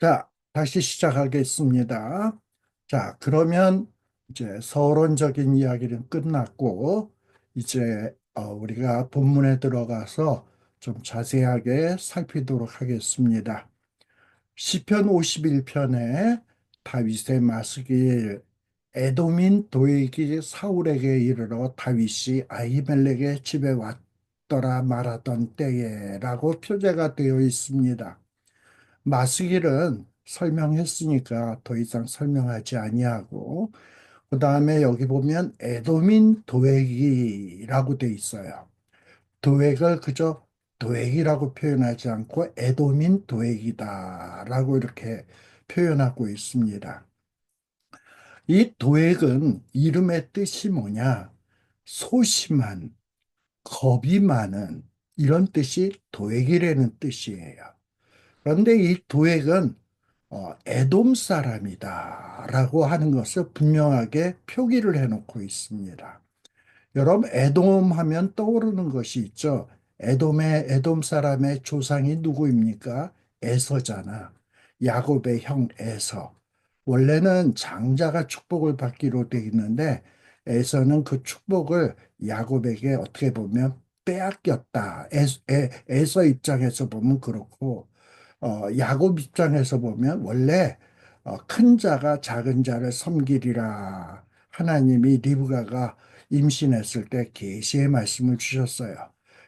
자, 다시 시작하겠습니다. 자, 그러면 이제 서론적인 이야기는 끝났고, 이제 우리가 본문에 들어가서 좀 자세하게 살피도록 하겠습니다. 시편 51편에 다윗의 마스길 에돔인 도액이 사울에게 이르러 다윗이 아히멜렉의 집에 왔더라 말하던 때에라고 표제가 되어 있습니다. 마스길은 설명했으니까 더 이상 설명하지 아니하고 그 다음에 여기 보면 에도민 도액이라고 돼 있어요. 도액을 그저 도액이라고 표현하지 않고 에도민 도액이다라고 이렇게 표현하고 있습니다. 이 도액은 이름의 뜻이 뭐냐? 소심한, 겁이 많은 이런 뜻이 도액이라는 뜻이에요. 그런데 이 도액은 에돔 사람이다라고 하는 것을 분명하게 표기를 해놓고 있습니다. 여러분, 에돔 하면 떠오르는 것이 있죠. 에돔 사람의 조상이 누구입니까? 에서잖아. 야곱의 형 에서. 원래는 장자가 축복을 받기로 돼 있는데 에서는 그 축복을 야곱에게 어떻게 보면 빼앗겼다. 에서 입장에서 보면 그렇고 야곱 입장에서 보면 원래 큰 자가 작은 자를 섬기리라 하나님이 리브가가 임신했을 때 계시의 말씀을 주셨어요.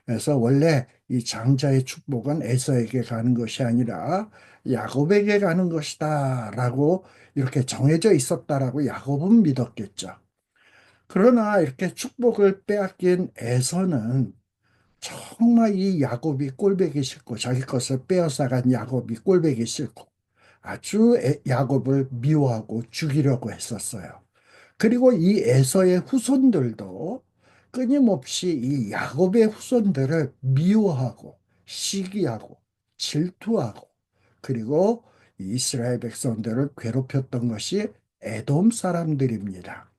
그래서 원래 이 장자의 축복은 에서에게 가는 것이 아니라 야곱에게 가는 것이다라고 이렇게 정해져 있었다라고 야곱은 믿었겠죠. 그러나 이렇게 축복을 빼앗긴 에서는 정말 이 야곱이 꼴보기 싫고 자기 것을 빼앗아간 야곱이 꼴보기 싫고 아주 야곱을 미워하고 죽이려고 했었어요. 그리고 이 에서의 후손들도 끊임없이 이 야곱의 후손들을 미워하고 시기하고 질투하고 그리고 이스라엘 백성들을 괴롭혔던 것이 에돔 사람들입니다.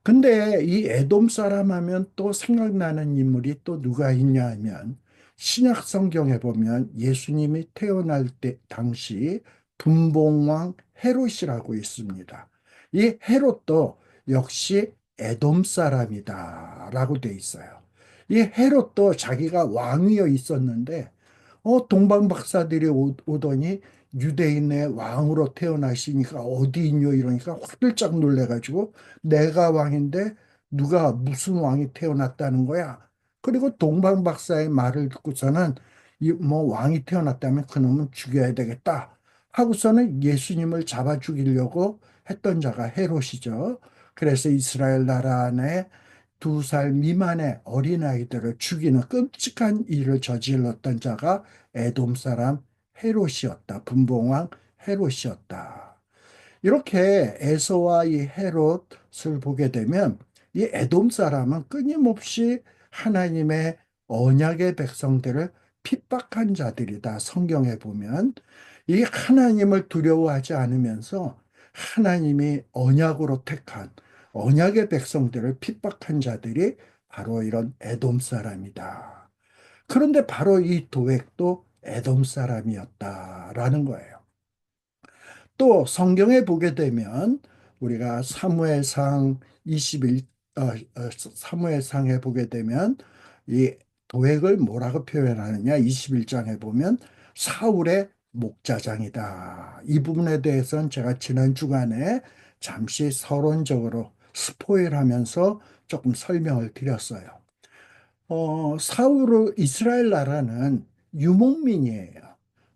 근데 이 에돔 사람 하면 또 생각나는 인물이 또 누가 있냐 하면 신약 성경에 보면 예수님이 태어날 때 당시 분봉왕 헤롯이라고 있습니다. 이 헤롯도 역시 에돔 사람이다라고 돼 있어요. 이 헤롯도 자기가 왕위에 있었는데 동방 박사들이 오더니 유대인의 왕으로 태어나시니까 어디 있뇨 이러니까 화들짝 놀래가지고 내가 왕인데 누가 무슨 왕이 태어났다는 거야. 그리고 동방 박사의 말을 듣고서는 이 뭐 왕이 태어났다면 그놈은 죽여야 되겠다 하고서는 예수님을 잡아 죽이려고 했던 자가 헤롯이죠. 그래서 이스라엘 나라 안에 2살 미만의 어린아이들을 죽이는 끔찍한 일을 저질렀던 자가 에돔 사람 헤롯이었다. 분봉왕 헤롯이었다. 이렇게 에서와 이 헤롯을 보게 되면 이 에돔 사람은 끊임없이 하나님의 언약의 백성들을 핍박한 자들이다. 성경에 보면 이 하나님을 두려워하지 않으면서 하나님이 언약으로 택한 언약의 백성들을 핍박한 자들이 바로 이런 에돔 사람이다. 그런데 바로 이 도액도 에돔 사람이었다라는 거예요. 또 성경에 보게 되면 우리가 사무엘상 21 사무엘상에 보게 되면 이 도액을 뭐라고 표현하느냐 21장에 보면 사울의 목자장이다. 이 부분에 대해서는 제가 지난 주간에 잠시 서론적으로 스포일하면서 조금 설명을 드렸어요. 사울은 이스라엘 나라는 유목민이에요.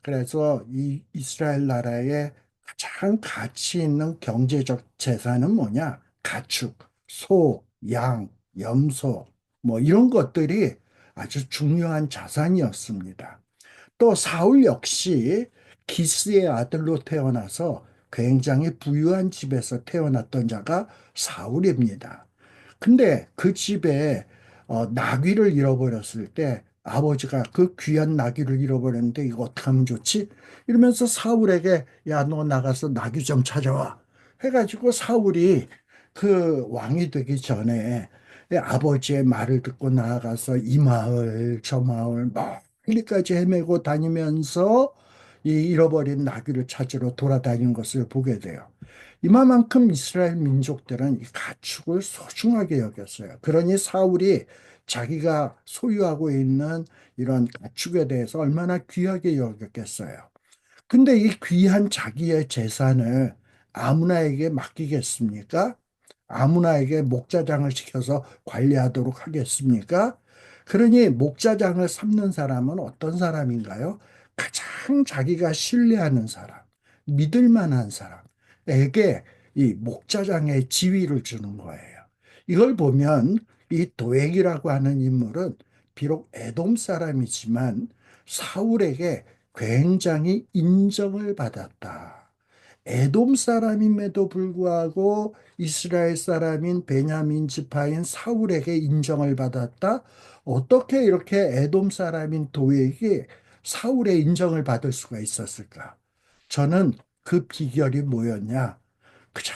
그래서 이 이스라엘 나라의 가장 가치 있는 경제적 재산은 뭐냐? 가축, 소, 양, 염소, 뭐 이런 것들이 아주 중요한 자산이었습니다. 또 사울 역시 기스의 아들로 태어나서 굉장히 부유한 집에서 태어났던 자가 사울입니다. 근데 그 집에 나귀를 잃어버렸을 때 아버지가 그 귀한 나귀를 잃어버렸는데 이거 어떻게 하면 좋지? 이러면서 사울에게 야, 너 나가서 나귀 좀 찾아와. 해가지고 사울이 그 왕이 되기 전에 아버지의 말을 듣고 나아가서 이 마을 저 마을 멀리까지 헤매고 다니면서 이 잃어버린 나귀를 찾으러 돌아다니는 것을 보게 돼요. 이만큼 이스라엘 민족들은 이 가축을 소중하게 여겼어요. 그러니 사울이 자기가 소유하고 있는 이런 가축에 대해서 얼마나 귀하게 여겼겠어요. 근데 이 귀한 자기의 재산을 아무나에게 맡기겠습니까? 아무나에게 목자장을 시켜서 관리하도록 하겠습니까? 그러니 목자장을 삼는 사람은 어떤 사람인가요? 가장 자기가 신뢰하는 사람, 믿을 만한 사람에게 이 목자장의 지위를 주는 거예요. 이걸 보면 이 도액이라고 하는 인물은 비록 에돔 사람이지만 사울에게 굉장히 인정을 받았다. 에돔 사람임에도 불구하고 이스라엘 사람인 베냐민 지파인 사울에게 인정을 받았다. 어떻게 이렇게 에돔 사람인 도액이 사울의 인정을 받을 수가 있었을까? 저는 그 비결이 뭐였냐? 그저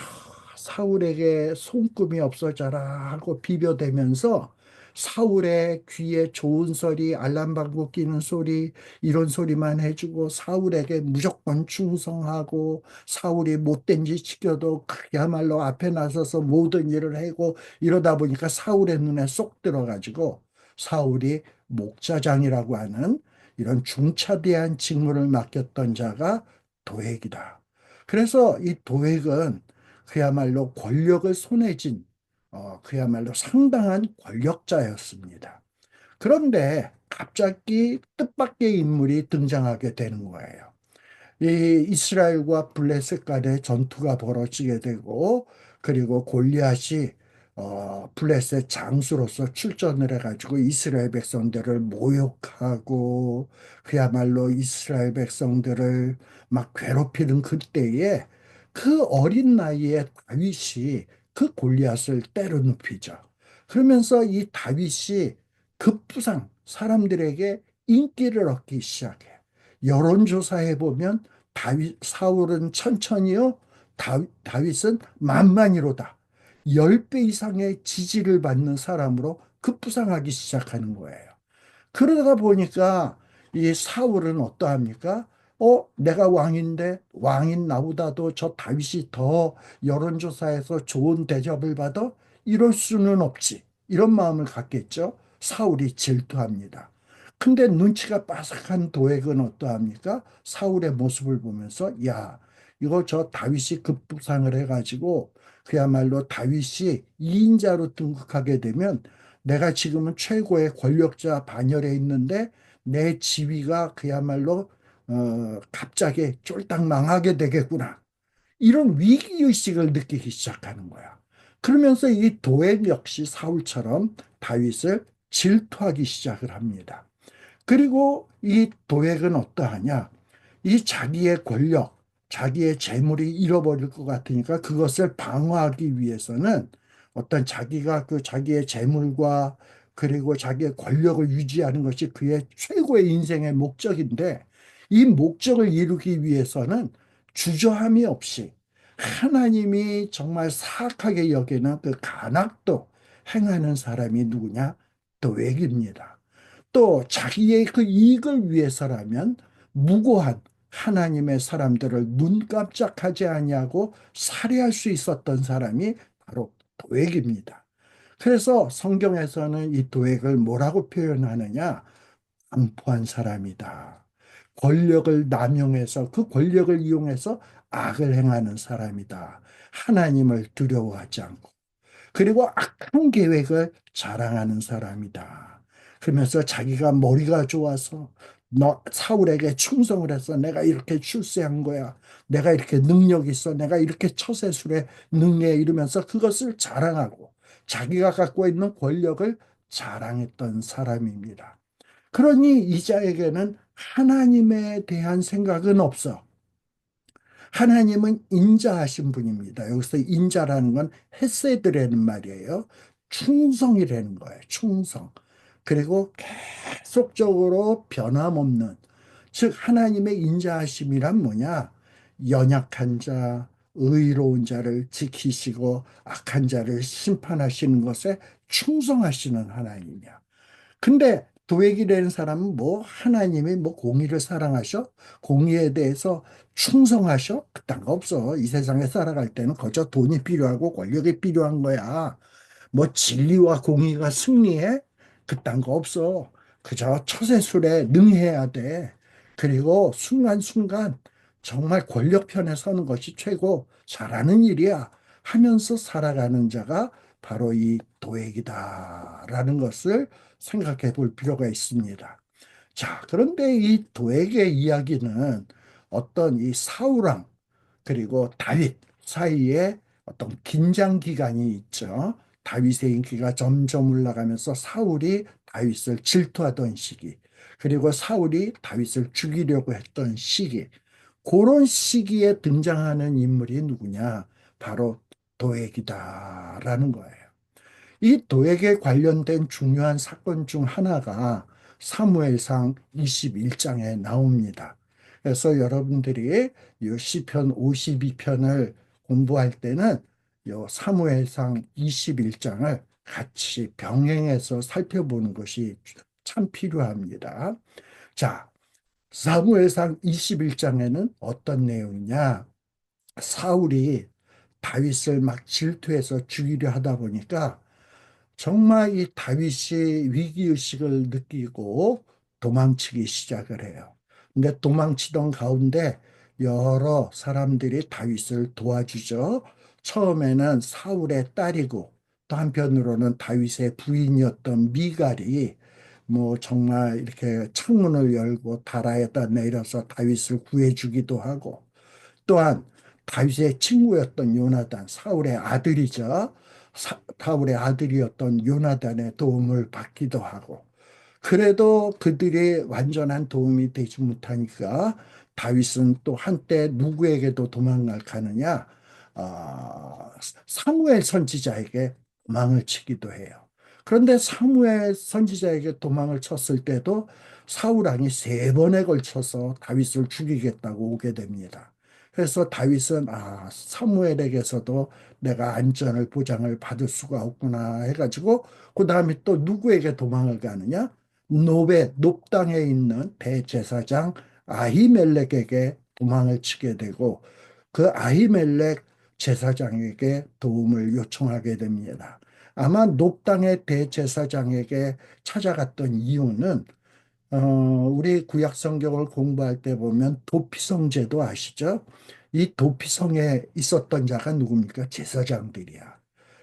사울에게 손금이 없어져라 하고 비벼대면서 사울의 귀에 좋은 소리, 알람방구 끼는 소리, 이런 소리만 해주고 사울에게 무조건 충성하고 사울이 못된 짓 시켜도 그야말로 앞에 나서서 모든 일을 하고 이러다 보니까 사울의 눈에 쏙 들어가지고 사울이 목자장이라고 하는 이런 중차대한 직무를 맡겼던 자가 도액이다. 그래서 이 도액은 그야말로 권력을 손에 쥔 그야말로 상당한 권력자였습니다. 그런데 갑자기 뜻밖의 인물이 등장하게 되는 거예요. 이 이스라엘과 블레셋 간의 전투가 벌어지게 되고 그리고 골리앗이 블레셋 장수로서 출전을 해가지고 이스라엘 백성들을 모욕하고 그야말로 이스라엘 백성들을 막 괴롭히는 그때에 그 어린 나이에 다윗이 그 골리앗을 때려 눕히죠. 그러면서 이 다윗이 급부상 사람들에게 인기를 얻기 시작해. 여론조사해 보면 사울은 천천히요, 다윗은 만만이로다. 10배 이상의 지지를 받는 사람으로 급부상하기 시작하는 거예요. 그러다 보니까 이 사울은 어떠합니까? 내가 왕인데 왕인 나보다도 저 다윗이 더 여론조사에서 좋은 대접을 받아? 이럴 수는 없지. 이런 마음을 갖겠죠. 사울이 질투합니다. 근데 눈치가 빠삭한 도액은 어떠합니까? 사울의 모습을 보면서 야, 이거 저 다윗이 급부상을 해가지고 그야말로 다윗이 2인자로 등극하게 되면 내가 지금은 최고의 권력자 반열에 있는데 내 지위가 그야말로 갑자기 쫄딱 망하게 되겠구나. 이런 위기의식을 느끼기 시작하는 거야. 그러면서 이 도액 역시 사울처럼 다윗을 질투하기 시작을 합니다. 그리고 이 도액은 어떠하냐? 이 자기의 권력, 자기의 재물이 잃어버릴 것 같으니까 그것을 방어하기 위해서는 어떤 자기가 그 자기의 재물과 그리고 자기의 권력을 유지하는 것이 그의 최고의 인생의 목적인데 이 목적을 이루기 위해서는 주저함이 없이 하나님이 정말 사악하게 여기는 그 간악도 행하는 사람이 누구냐? 도액입니다. 또 자기의 그 이익을 위해서라면 무고한 하나님의 사람들을 눈 깜짝하지 아니하고 살해할 수 있었던 사람이 바로 도액입니다. 그래서 성경에서는 이 도액을 뭐라고 표현하느냐? 강포한 사람이다. 권력을 남용해서 그 권력을 이용해서 악을 행하는 사람이다. 하나님을 두려워하지 않고. 그리고 악한 계획을 자랑하는 사람이다. 그러면서 자기가 머리가 좋아서 너 사울에게 충성을 해서 내가 이렇게 출세한 거야. 내가 이렇게 능력 있어. 내가 이렇게 처세술에 능해 이러면서 그것을 자랑하고 자기가 갖고 있는 권력을 자랑했던 사람입니다. 그러니 이자에게는 하나님에 대한 생각은 없어. 하나님은 인자하신 분입니다. 여기서 인자라는 건 헤세드라는 말이에요. 충성이라는 거예요. 충성. 그리고 계속적으로 변함없는, 즉 하나님의 인자하심이란 뭐냐? 연약한 자, 의로운 자를 지키시고 악한 자를 심판하시는 것에 충성하시는 하나님이야. 근데 도액이라는 사람은 뭐 하나님이 뭐 공의를 사랑하셔? 공의에 대해서 충성하셔? 그딴 거 없어. 이 세상에 살아갈 때는 거저 돈이 필요하고 권력이 필요한 거야. 뭐 진리와 공의가 승리해? 그딴 거 없어. 그저 처세술에 능해야 돼. 그리고 순간순간 정말 권력 편에 서는 것이 최고 잘하는 일이야 하면서 살아가는 자가 바로 이 도액이다라는 것을 생각해 볼 필요가 있습니다. 자, 그런데 이 도액의 이야기는 어떤 이 사울왕 그리고 다윗 사이에 어떤 긴장 기간이 있죠. 다윗의 인기가 점점 올라가면서 사울이 다윗을 질투하던 시기, 그리고 사울이 다윗을 죽이려고 했던 시기, 그런 시기에 등장하는 인물이 누구냐? 바로 도액이다라는 거예요. 이 도액에 관련된 중요한 사건 중 하나가 사무엘상 21장에 나옵니다. 그래서 여러분들이 이 시편 52편을 공부할 때는 이 사무엘상 21장을 같이 병행해서 살펴보는 것이 참 필요합니다. 자, 사무엘상 21장에는 어떤 내용이냐? 사울이 다윗을 막 질투해서 죽이려 하다 보니까 정말 이 다윗이 위기의식을 느끼고 도망치기 시작을 해요. 근데 도망치던 가운데 여러 사람들이 다윗을 도와주죠. 처음에는 사울의 딸이고 또 한편으로는 다윗의 부인이었던 미갈이 뭐 정말 이렇게 창문을 열고 다라에다 내려서 다윗을 구해주기도 하고 또한 다윗의 친구였던 요나단, 사울의 아들이죠. 사울의 아들이었던 요나단의 도움을 받기도 하고 그래도 그들이 완전한 도움이 되지 못하니까 다윗은 또 한때 누구에게도 도망을 가느냐? 아, 사무엘 선지자에게 도망을 치기도 해요. 그런데 사무엘 선지자에게 도망을 쳤을 때도 사울 왕이 세 번에 걸쳐서 다윗을 죽이겠다고 오게 됩니다. 그래서 다윗은 사무엘에게서도 내가 안전을 보장을 받을 수가 없구나 해가지고 그 다음에 또 누구에게 도망을 가느냐? 노베 높당에 있는 대제사장 아히멜렉에게 도망을 치게 되고 그 아히멜렉 제사장에게 도움을 요청하게 됩니다. 아마 높당의 대제사장에게 찾아갔던 이유는 우리 구약 성경을 공부할 때 보면 도피성제도 아시죠? 이 도피성에 있었던 자가 누굽니까? 제사장들이야.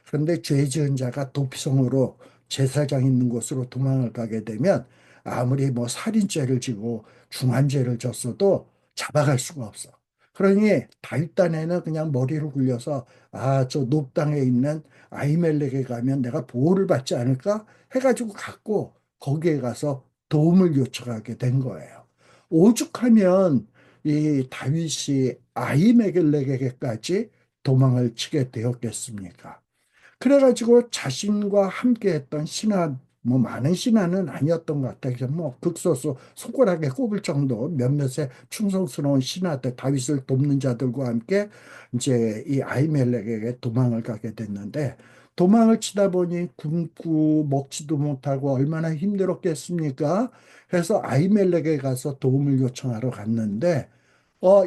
그런데 죄 지은 자가 도피성으로 제사장 있는 곳으로 도망을 가게 되면 아무리 뭐 살인죄를 지고 중한죄를 졌어도 잡아갈 수가 없어. 그러니 다윗단에는 그냥 머리를 굴려서 저 높당에 있는 아히멜렉에 가면 내가 보호를 받지 않을까 해가지고 갔고 거기에 가서 도움을 요청하게 된 거예요. 오죽하면 이 다윗이 아히멜렉에게까지 도망을 치게 되었겠습니까? 그래가지고 자신과 함께했던 신하, 뭐 많은 신하는 아니었던 것 같아요. 뭐 극소수 손가락에 꼽을 정도 몇몇의 충성스러운 신하들, 다윗을 돕는 자들과 함께 이제 이 아히멜렉에게 도망을 가게 됐는데 도망을 치다 보니 굶고 먹지도 못하고 얼마나 힘들었겠습니까? 그래서 아히멜렉에 가서 도움을 요청하러 갔는데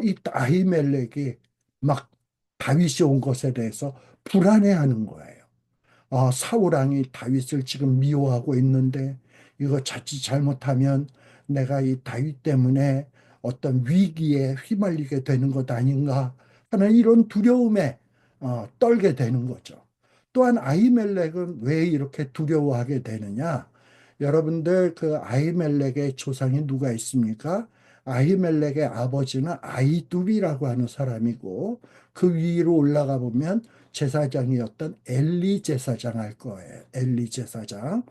이 아히멜렉이 막 다윗이 온 것에 대해서 불안해하는 거예요. 사울왕이 다윗을 지금 미워하고 있는데 이거 자칫 잘못하면 내가 이 다윗 때문에 어떤 위기에 휘말리게 되는 것 아닌가 하는 이런 두려움에 떨게 되는 거죠. 또한 아히멜렉은 왜 이렇게 두려워하게 되느냐? 여러분들 그 아히멜렉의 조상이 누가 있습니까? 아히멜렉의 아버지는 아히두비라고 하는 사람이고 그 위로 올라가 보면 제사장이었던 엘리 제사장 할 거예요. 엘리 제사장.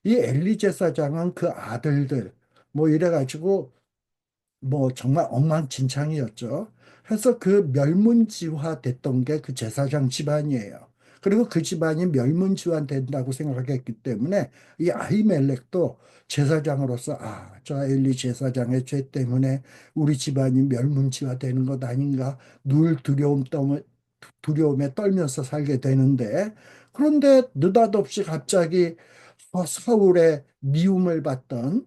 이 엘리 제사장은 그 아들들 뭐 이래가지고 뭐 정말 엉망진창이었죠. 그래서 그 멸문지화 됐던 게 그 제사장 집안이에요. 그리고 그 집안이 멸문지화 된다고 생각했기 때문에 이 아히멜렉도 제사장으로서 저 엘리 제사장의 죄 때문에 우리 집안이 멸문지화 되는 것 아닌가 늘 두려움에 떨면서 살게 되는데 그런데 느닷없이 갑자기 사울의 미움을 받던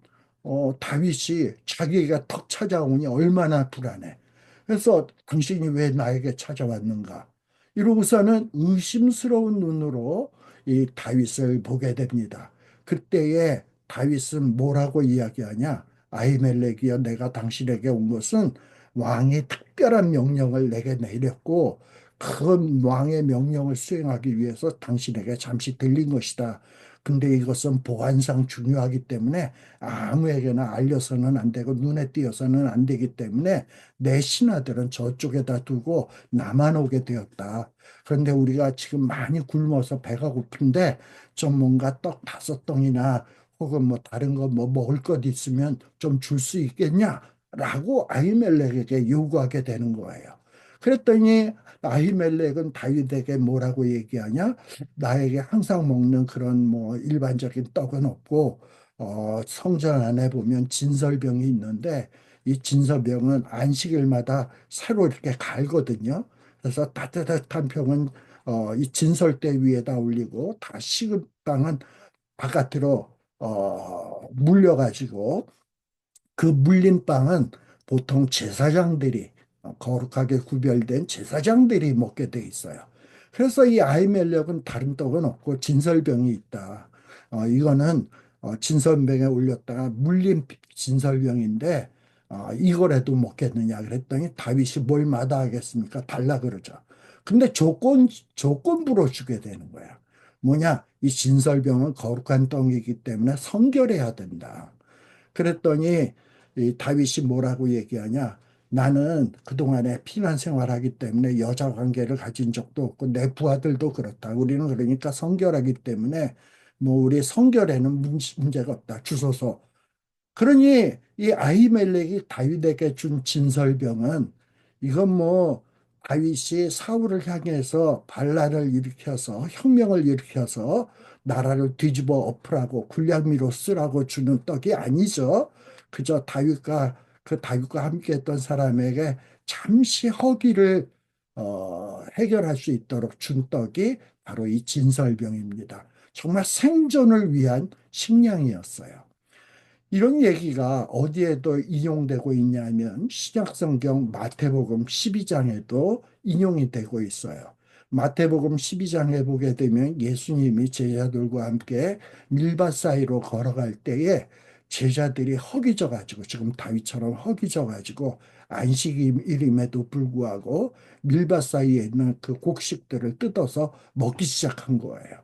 다윗이 자기가 턱 찾아오니 얼마나 불안해. 그래서 당신이 왜 나에게 찾아왔는가? 이러고서는 의심스러운 눈으로 이 다윗을 보게 됩니다. 그때에 다윗은 뭐라고 이야기하냐? 아히멜렉이여, 내가 당신에게 온 것은 왕이 특별한 명령을 내게 내렸고 그 왕의 명령을 수행하기 위해서 당신에게 잠시 들린 것이다. 근데 이것은 보안상 중요하기 때문에 아무에게나 알려서는 안 되고 눈에 띄어서는 안 되기 때문에 내 신하들은 저쪽에다 두고 나만 오게 되었다. 그런데 우리가 지금 많이 굶어서 배가 고픈데 좀 뭔가 떡 5덩이나 혹은 뭐 다른 거 뭐 먹을 것 있으면 좀 줄 수 있겠냐? 라고 아히멜렉에게 요구하게 되는 거예요. 그랬더니 아히멜렉은 다윗에게 뭐라고 얘기하냐? 나에게 항상 먹는 그런 뭐 일반적인 떡은 없고, 성전 안에 보면 진설병이 있는데, 이 진설병은 안식일마다 새로 이렇게 갈거든요. 그래서 따뜻한 병은 이 진설대 위에다 올리고, 다 식은 빵은 바깥으로 물려가지고 그 물린 빵은 보통 제사장들이 거룩하게 구별된 제사장들이 먹게 돼 있어요. 그래서 이 아히멜렉은 다른 떡은 없고 진설병이 있다. 이거는 진설병에 올렸다가 물린 진설병인데 이거라도 먹겠느냐 그랬더니 다윗이 뭘 마다하겠습니까? 달라 그러죠. 근데 조건부로 주게 되는 거야. 뭐냐? 이 진설병은 거룩한 떡이기 때문에 성결해야 된다. 그랬더니 이 다윗이 뭐라고 얘기하냐? 나는 그동안에 피난 생활하기 때문에 여자 관계를 가진 적도 없고 내 부하들도 그렇다. 우리는 그러니까 성결하기 때문에 뭐 우리 성결에는 문제가 없다. 주소서. 그러니 이 아히멜렉이 다윗에게 준 진설병은 이건 뭐 다윗이 사울을 향해서 반란을 일으켜서 혁명을 일으켜서 나라를 뒤집어 엎으라고 굴량미로 쓰라고 주는 떡이 아니죠. 그저 다윗과 함께했던 사람에게 잠시 허기를 해결할 수 있도록 준 떡이 바로 이 진설병입니다. 정말 생존을 위한 식량이었어요. 이런 얘기가 어디에도 인용되고 있냐면 신약성경 마태복음 12장에도 인용이 되고 있어요. 마태복음 12장에 보게 되면 예수님이 제자들과 함께 밀밭 사이로 걸어갈 때에 제자들이 허기져 가지고 지금 다윗처럼 허기져 가지고 안식일임에도 불구하고 밀밭 사이에 있는 그 곡식들을 뜯어서 먹기 시작한 거예요.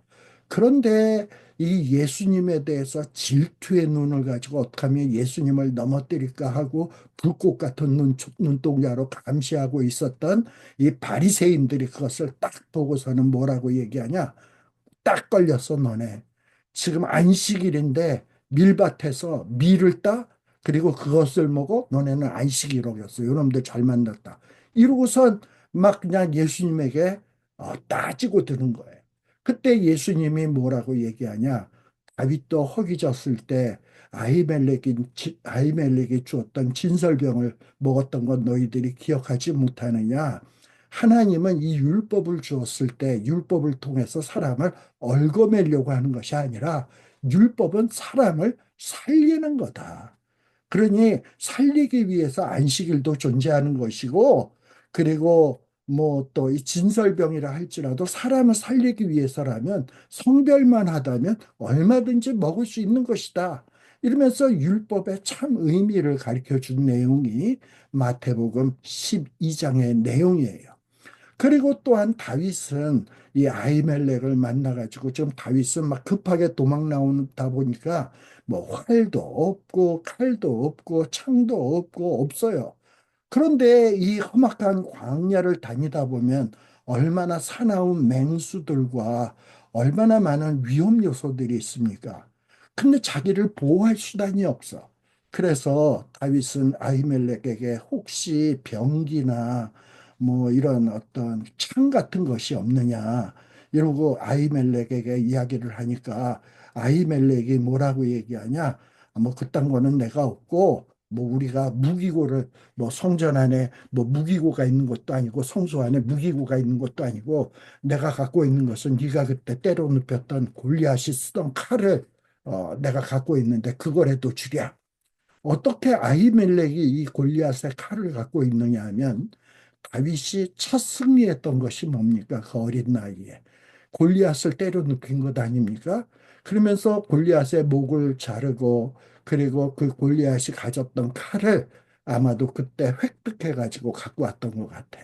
그런데 이 예수님에 대해서 질투의 눈을 가지고 어떻게 하면 예수님을 넘어뜨릴까 하고 불꽃 같은 눈동자로 감시하고 있었던 이 바리새인들이 그것을 딱 보고서는 뭐라고 얘기하냐? 딱 걸렸어, 너네. 지금 안식일인데 밀밭에서 밀을 따? 그리고 그것을 먹어? 너네는 안식일이었어. 이놈들 잘 만났다. 이러고선 막 그냥 예수님에게 따지고 드는 거예요. 그때 예수님이 뭐라고 얘기하냐? 다윗도 허기졌을 때 아히멜렉이 주었던 진설병을 먹었던 건 너희들이 기억하지 못하느냐? 하나님은 이 율법을 주었을 때 율법을 통해서 사람을 얽어매려고 하는 것이 아니라 율법은 사람을 살리는 거다. 그러니 살리기 위해서 안식일도 존재하는 것이고 그리고 뭐 또 이 진설병이라 할지라도 사람을 살리기 위해서라면 성별만 하다면 얼마든지 먹을 수 있는 것이다. 이러면서 율법의 참 의미를 가르쳐 준 내용이 마태복음 12장의 내용이에요. 그리고 또한 다윗은 이 아히멜렉을 만나가지고 지금 다윗은 막 급하게 도망 나오다 보니까 뭐 활도 없고 칼도 없고 창도 없고 없어요. 그런데 이 험악한 광야를 다니다 보면 얼마나 사나운 맹수들과 얼마나 많은 위험 요소들이 있습니까? 근데 자기를 보호할 수단이 없어. 그래서 다윗은 아히멜렉에게 혹시 병기나 뭐 이런 어떤 창 같은 것이 없느냐 이러고 아히멜렉에게 이야기를 하니까 아히멜렉이 뭐라고 얘기하냐? 뭐 그딴 거는 내가 없고 뭐 우리가 무기고를 뭐 성전 안에 뭐 무기고가 있는 것도 아니고 성소 안에 무기고가 있는 것도 아니고 내가 갖고 있는 것은 네가 그때 때로 눕혔던 골리앗이 쓰던 칼을 내가 갖고 있는데 그거라도 주랴. 어떻게 아히멜렉이 이 골리앗의 칼을 갖고 있느냐 하면 다윗이 첫 승리했던 것이 뭡니까? 그 어린 나이에. 골리앗을 때려 눕힌 것 아닙니까? 그러면서 골리앗의 목을 자르고 그리고 그 골리앗이 가졌던 칼을 아마도 그때 획득해 가지고 갖고 왔던 것 같아.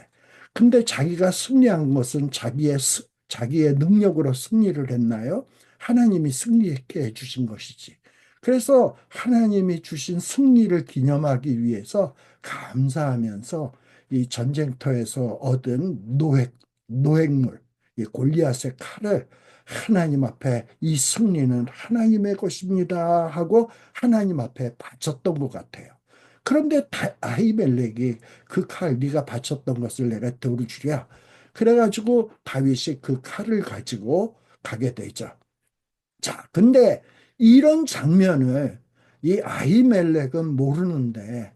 근데 자기가 승리한 것은 자기의 능력으로 승리를 했나요? 하나님이 승리하게 해주신 것이지. 그래서 하나님이 주신 승리를 기념하기 위해서 감사하면서 이 전쟁터에서 얻은 노획물, 이 골리앗의 칼을 하나님 앞에 이 승리는 하나님의 것입니다 하고 하나님 앞에 바쳤던 것 같아요. 그런데 아히멜렉이 그 칼 네가 바쳤던 것을 내가 들어주랴. 그래가지고 다윗이 그 칼을 가지고 가게 되죠. 자, 근데 이런 장면을 이 아히멜렉은 모르는데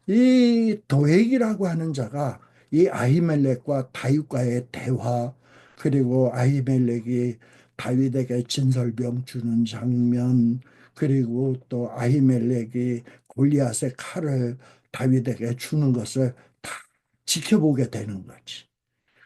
이 도액이라고 하는 자가 이 아히멜렉과 다윗과의 대화 그리고 아히멜렉이 다윗에게 진설병 주는 장면 그리고 또 아히멜렉이 골리앗의 칼을 다윗에게 주는 것을 다 지켜보게 되는 거지.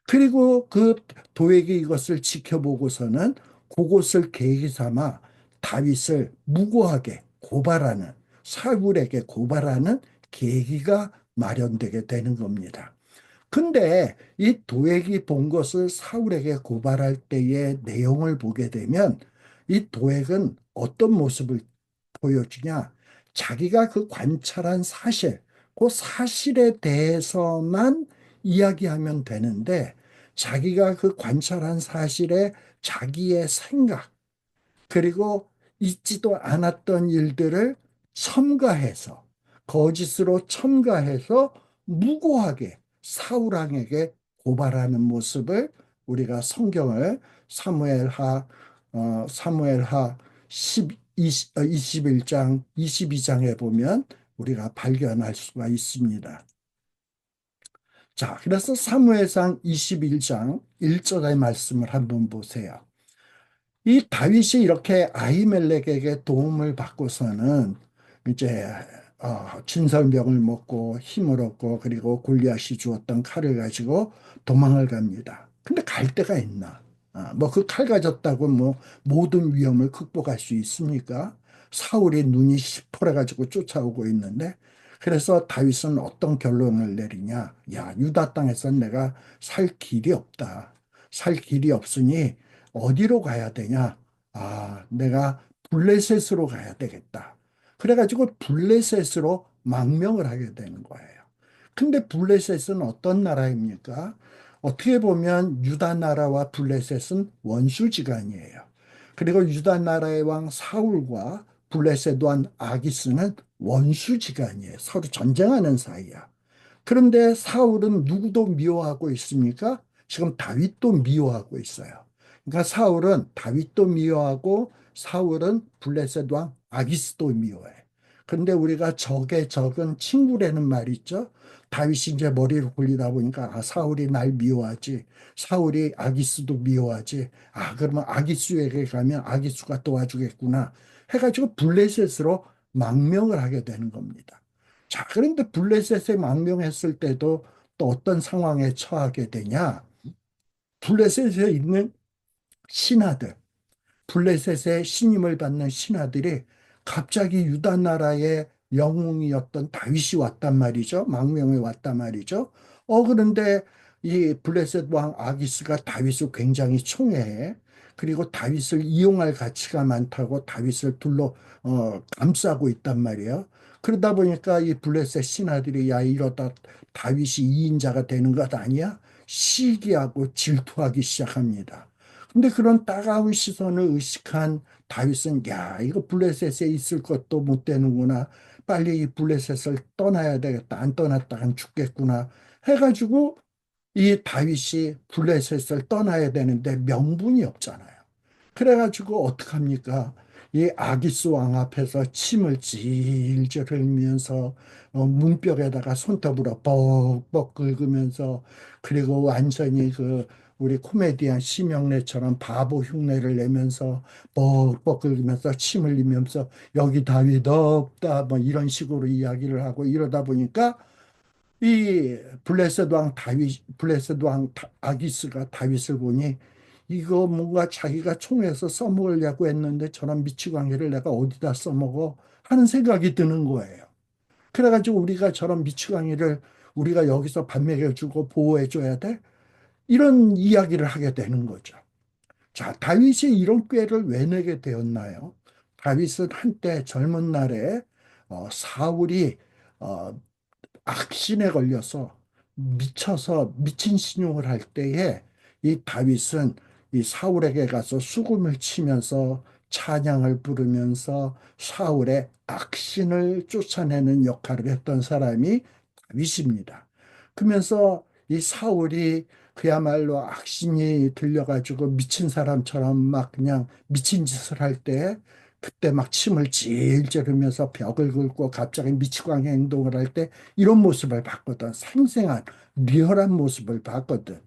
그리고 그 도액이 이것을 지켜보고서는 그것을 계기 삼아 다윗을 무고하게 고발하는 사울에게 고발하는 계기가 마련되게 되는 겁니다. 근데 이 도액이 본 것을 사울에게 고발할 때의 내용을 보게 되면 이 도액은 어떤 모습을 보여주냐? 자기가 그 관찰한 사실, 그 사실에 대해서만 이야기하면 되는데 자기가 그 관찰한 사실에 자기의 생각, 그리고 있지도 않았던 일들을 첨가해서 거짓으로 첨가해서 무고하게 사울왕에게 고발하는 모습을 우리가 성경을 사무엘하 21장 22장에 보면 우리가 발견할 수가 있습니다. 자, 그래서 사무엘상 21장 1절의 말씀을 한번 보세요. 이 다윗이 이렇게 아히멜렉에게 도움을 받고서는 이제 진설명을 먹고 힘을 얻고 그리고 골리앗이 주었던 칼을 가지고 도망을 갑니다. 근데 갈 데가 있나? 뭐 그 칼 가졌다고 뭐 모든 위험을 극복할 수 있습니까? 사울이 눈이 시퍼래 가지고 쫓아오고 있는데 그래서 다윗은 어떤 결론을 내리냐? 야, 유다 땅에선 내가 살 길이 없다. 살 길이 없으니 어디로 가야 되냐? 내가 블레셋으로 가야 되겠다. 그래가지고 블레셋으로 망명을 하게 되는 거예요. 근데 블레셋은 어떤 나라입니까? 어떻게 보면 유다 나라와 블레셋은 원수지간이에요. 그리고 유다 나라의 왕 사울과 블레셋 왕 아기스는 원수지간이에요. 서로 전쟁하는 사이야. 그런데 사울은 누구도 미워하고 있습니까? 지금 다윗도 미워하고 있어요. 그러니까 사울은 다윗도 미워하고 사울은 블레셋 왕 아기스도 미워해. 근데 우리가 적의 적은 친구라는 말이 있죠. 다윗이 이제 머리를 굴리다 보니까 사울이 날 미워하지. 사울이 아기스도 미워하지. 그러면 아기스에게 가면 아기스가 도와주겠구나. 해가지고 블레셋으로 망명을 하게 되는 겁니다. 자, 그런데 블레셋에 망명했을 때도 또 어떤 상황에 처하게 되냐? 블레셋에 있는 신하들, 블레셋의 신임을 받는 신하들이 갑자기 유다 나라의 영웅이었던 다윗이 왔단 말이죠. 망명에 왔단 말이죠. 그런데 이 블레셋 왕 아기스가 다윗을 굉장히 총애해. 그리고 다윗을 이용할 가치가 많다고 다윗을 감싸고 있단 말이에요. 그러다 보니까 이 블레셋 신하들이 야, 이러다 다윗이 이인자가 되는 것 아니야? 시기하고 질투하기 시작합니다. 근데 그런 따가운 시선을 의식한 다윗은 야, 이거 블레셋에 있을 것도 못 되는구나. 빨리 이 블레셋을 떠나야 되겠다. 안 떠났다간 죽겠구나. 해가지고 이 다윗이 블레셋을 떠나야 되는데 명분이 없잖아요. 그래가지고 어떡합니까? 이 아기스 왕 앞에서 침을 질질 흘리면서 문벽에다가 손톱으로 뻑뻑 긁으면서 그리고 완전히 그 우리 코미디언 심영래처럼 바보 흉내를 내면서 뻑뻑 긁으면서 침 흘리면서 여기 다윗 없다 뭐 이런 식으로 이야기를 하고 이러다 보니까 이 블레셋 왕 아기스가 다윗을 보니 이거 뭔가 자기가 총에서 써먹으려고 했는데 저런 미치광이를 내가 어디다 써먹어 하는 생각이 드는 거예요. 그래가지고 우리가 저런 미치광이를 우리가 여기서 밥 먹여주고 보호해줘야 돼? 이런 이야기를 하게 되는 거죠. 자, 다윗이 이런 꾀를 왜 내게 되었나요? 다윗은 한때 젊은 날에 사울이 어, 악신에 걸려서 미쳐서 미친 신용을 할 때에 이 다윗은 이 사울에게 가서 수금을 치면서 찬양을 부르면서 사울의 악신을 쫓아내는 역할을 했던 사람이 다윗입니다. 그러면서 이 사울이 그야말로 악신이 들려가지고 미친 사람처럼 막 그냥 미친 짓을 할 때 그때 막 침을 질질 흘면서 벽을 긁고 갑자기 미치광이 행동을 할 때 이런 모습을 봤거든. 생생한 리얼한 모습을 봤거든.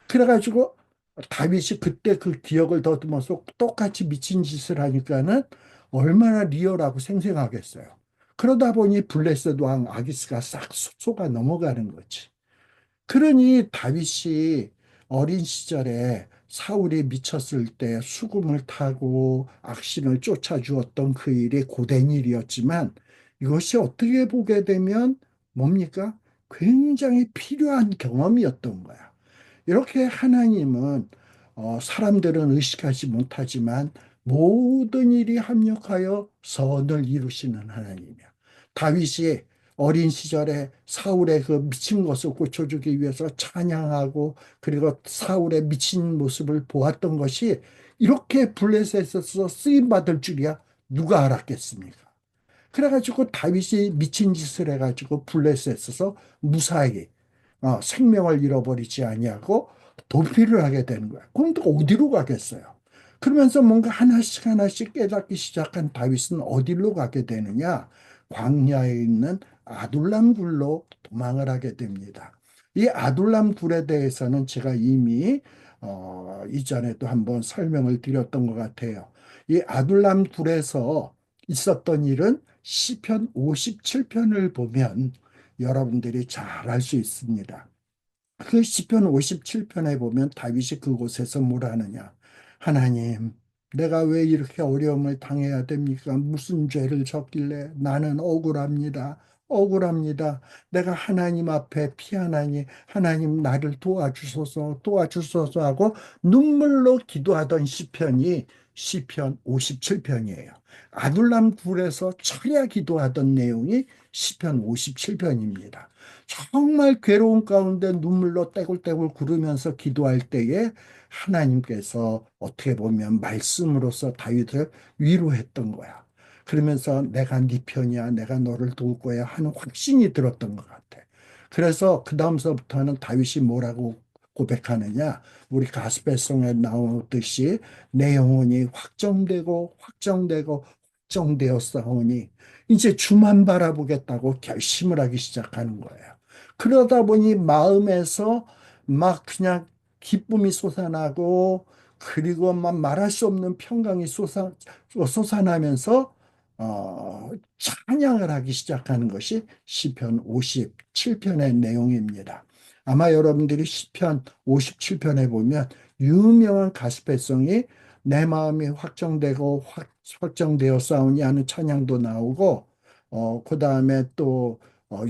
그래가지고 다윗이 그때 그 기억을 더듬어서 똑같이 미친 짓을 하니까는 얼마나 리얼하고 생생하겠어요. 그러다 보니 블레셋 왕 아기스가 싹 속아 넘어가는 거지. 그러니 다윗이 어린 시절에 사울이 미쳤을 때 수금을 타고 악신을 쫓아주었던 그 일이 고된 일이었지만 이것이 어떻게 보게 되면 뭡니까? 굉장히 필요한 경험이었던 거야. 이렇게 하나님은 사람들은 의식하지 못하지만 모든 일이 합력하여 선을 이루시는 하나님이야. 다윗이 어린 시절에 사울의 그 미친 것을 고쳐주기 위해서 찬양하고 그리고 사울의 미친 모습을 보았던 것이 이렇게 블레셋에서 쓰임 받을 줄이야 누가 알았겠습니까? 그래가지고 다윗이 미친 짓을 해가지고 블레셋에서 무사히 생명을 잃어버리지 아니하고 도피를 하게 되는 거야. 그럼 또 어디로 가겠어요? 그러면서 뭔가 하나씩 하나씩 깨닫기 시작한 다윗은 어디로 가게 되느냐? 광야에 있는 아둘람 굴로 도망을 하게 됩니다. 이 아둘람 굴에 대해서는 제가 이미 이전에도 한번 설명을 드렸던 것 같아요. 이 아둘람 굴에서 있었던 일은 시편 57편을 보면 여러분들이 잘 알 수 있습니다. 그 시편 57편에 보면 다윗이 그곳에서 뭘 하느냐. 하나님, 내가 왜 이렇게 어려움을 당해야 됩니까? 무슨 죄를 졌길래 나는 억울합니다. 억울합니다. 내가 하나님 앞에 피하나니 하나님 나를 도와주소서 도와주소서 하고 눈물로 기도하던 시편이 시편 57편이에요. 아둘람 굴에서 철야 기도하던 내용이 시편 57편입니다. 정말 괴로운 가운데 눈물로 떼굴떼굴 구르면서 기도할 때에 하나님께서 어떻게 보면 말씀으로서 다윗을 위로했던 거야. 그러면서 내가 네 편이야, 내가 너를 도울 거야 하는 확신이 들었던 것 같아. 그래서 그 다음서부터는 다윗이 뭐라고 고백하느냐? 우리 가스펠송에 나오듯이 내 영혼이 확정되고 확정되고 확정되었사오니 이제 주만 바라보겠다고 결심을 하기 시작하는 거예요. 그러다 보니 마음에서 막 그냥 기쁨이 솟아나고 그리고 막 말할 수 없는 평강이 솟아나면서 찬양을 하기 시작하는 것이 시편 57편의 내용입니다. 아마 여러분들이 시편 57편에 보면 유명한 가스펠송이 내 마음이 확정되고 확정되어 싸우니 하는 찬양도 나오고 그 다음에 또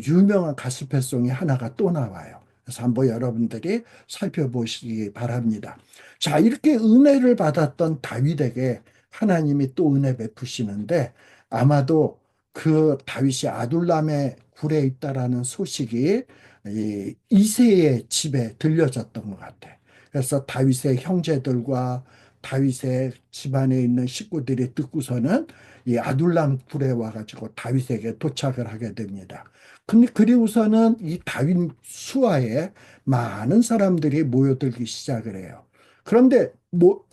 유명한 가스펠송이 하나가 또 나와요. 그래서 한번 여러분들이 살펴보시기 바랍니다. 자, 이렇게 은혜를 받았던 다윗에게 하나님이 또 은혜 베푸시는데 아마도 그 다윗이 아둘람의 굴에 있다라는 소식이 이 이새의 집에 들려졌던 것 같아. 그래서 다윗의 형제들과 다윗의 집안에 있는 식구들이 듣고서는 이 아둘람 굴에 와가지고 다윗에게 도착을 하게 됩니다. 근데 그리고서는 이 다윗 수하에 많은 사람들이 모여들기 시작을 해요. 그런데 뭐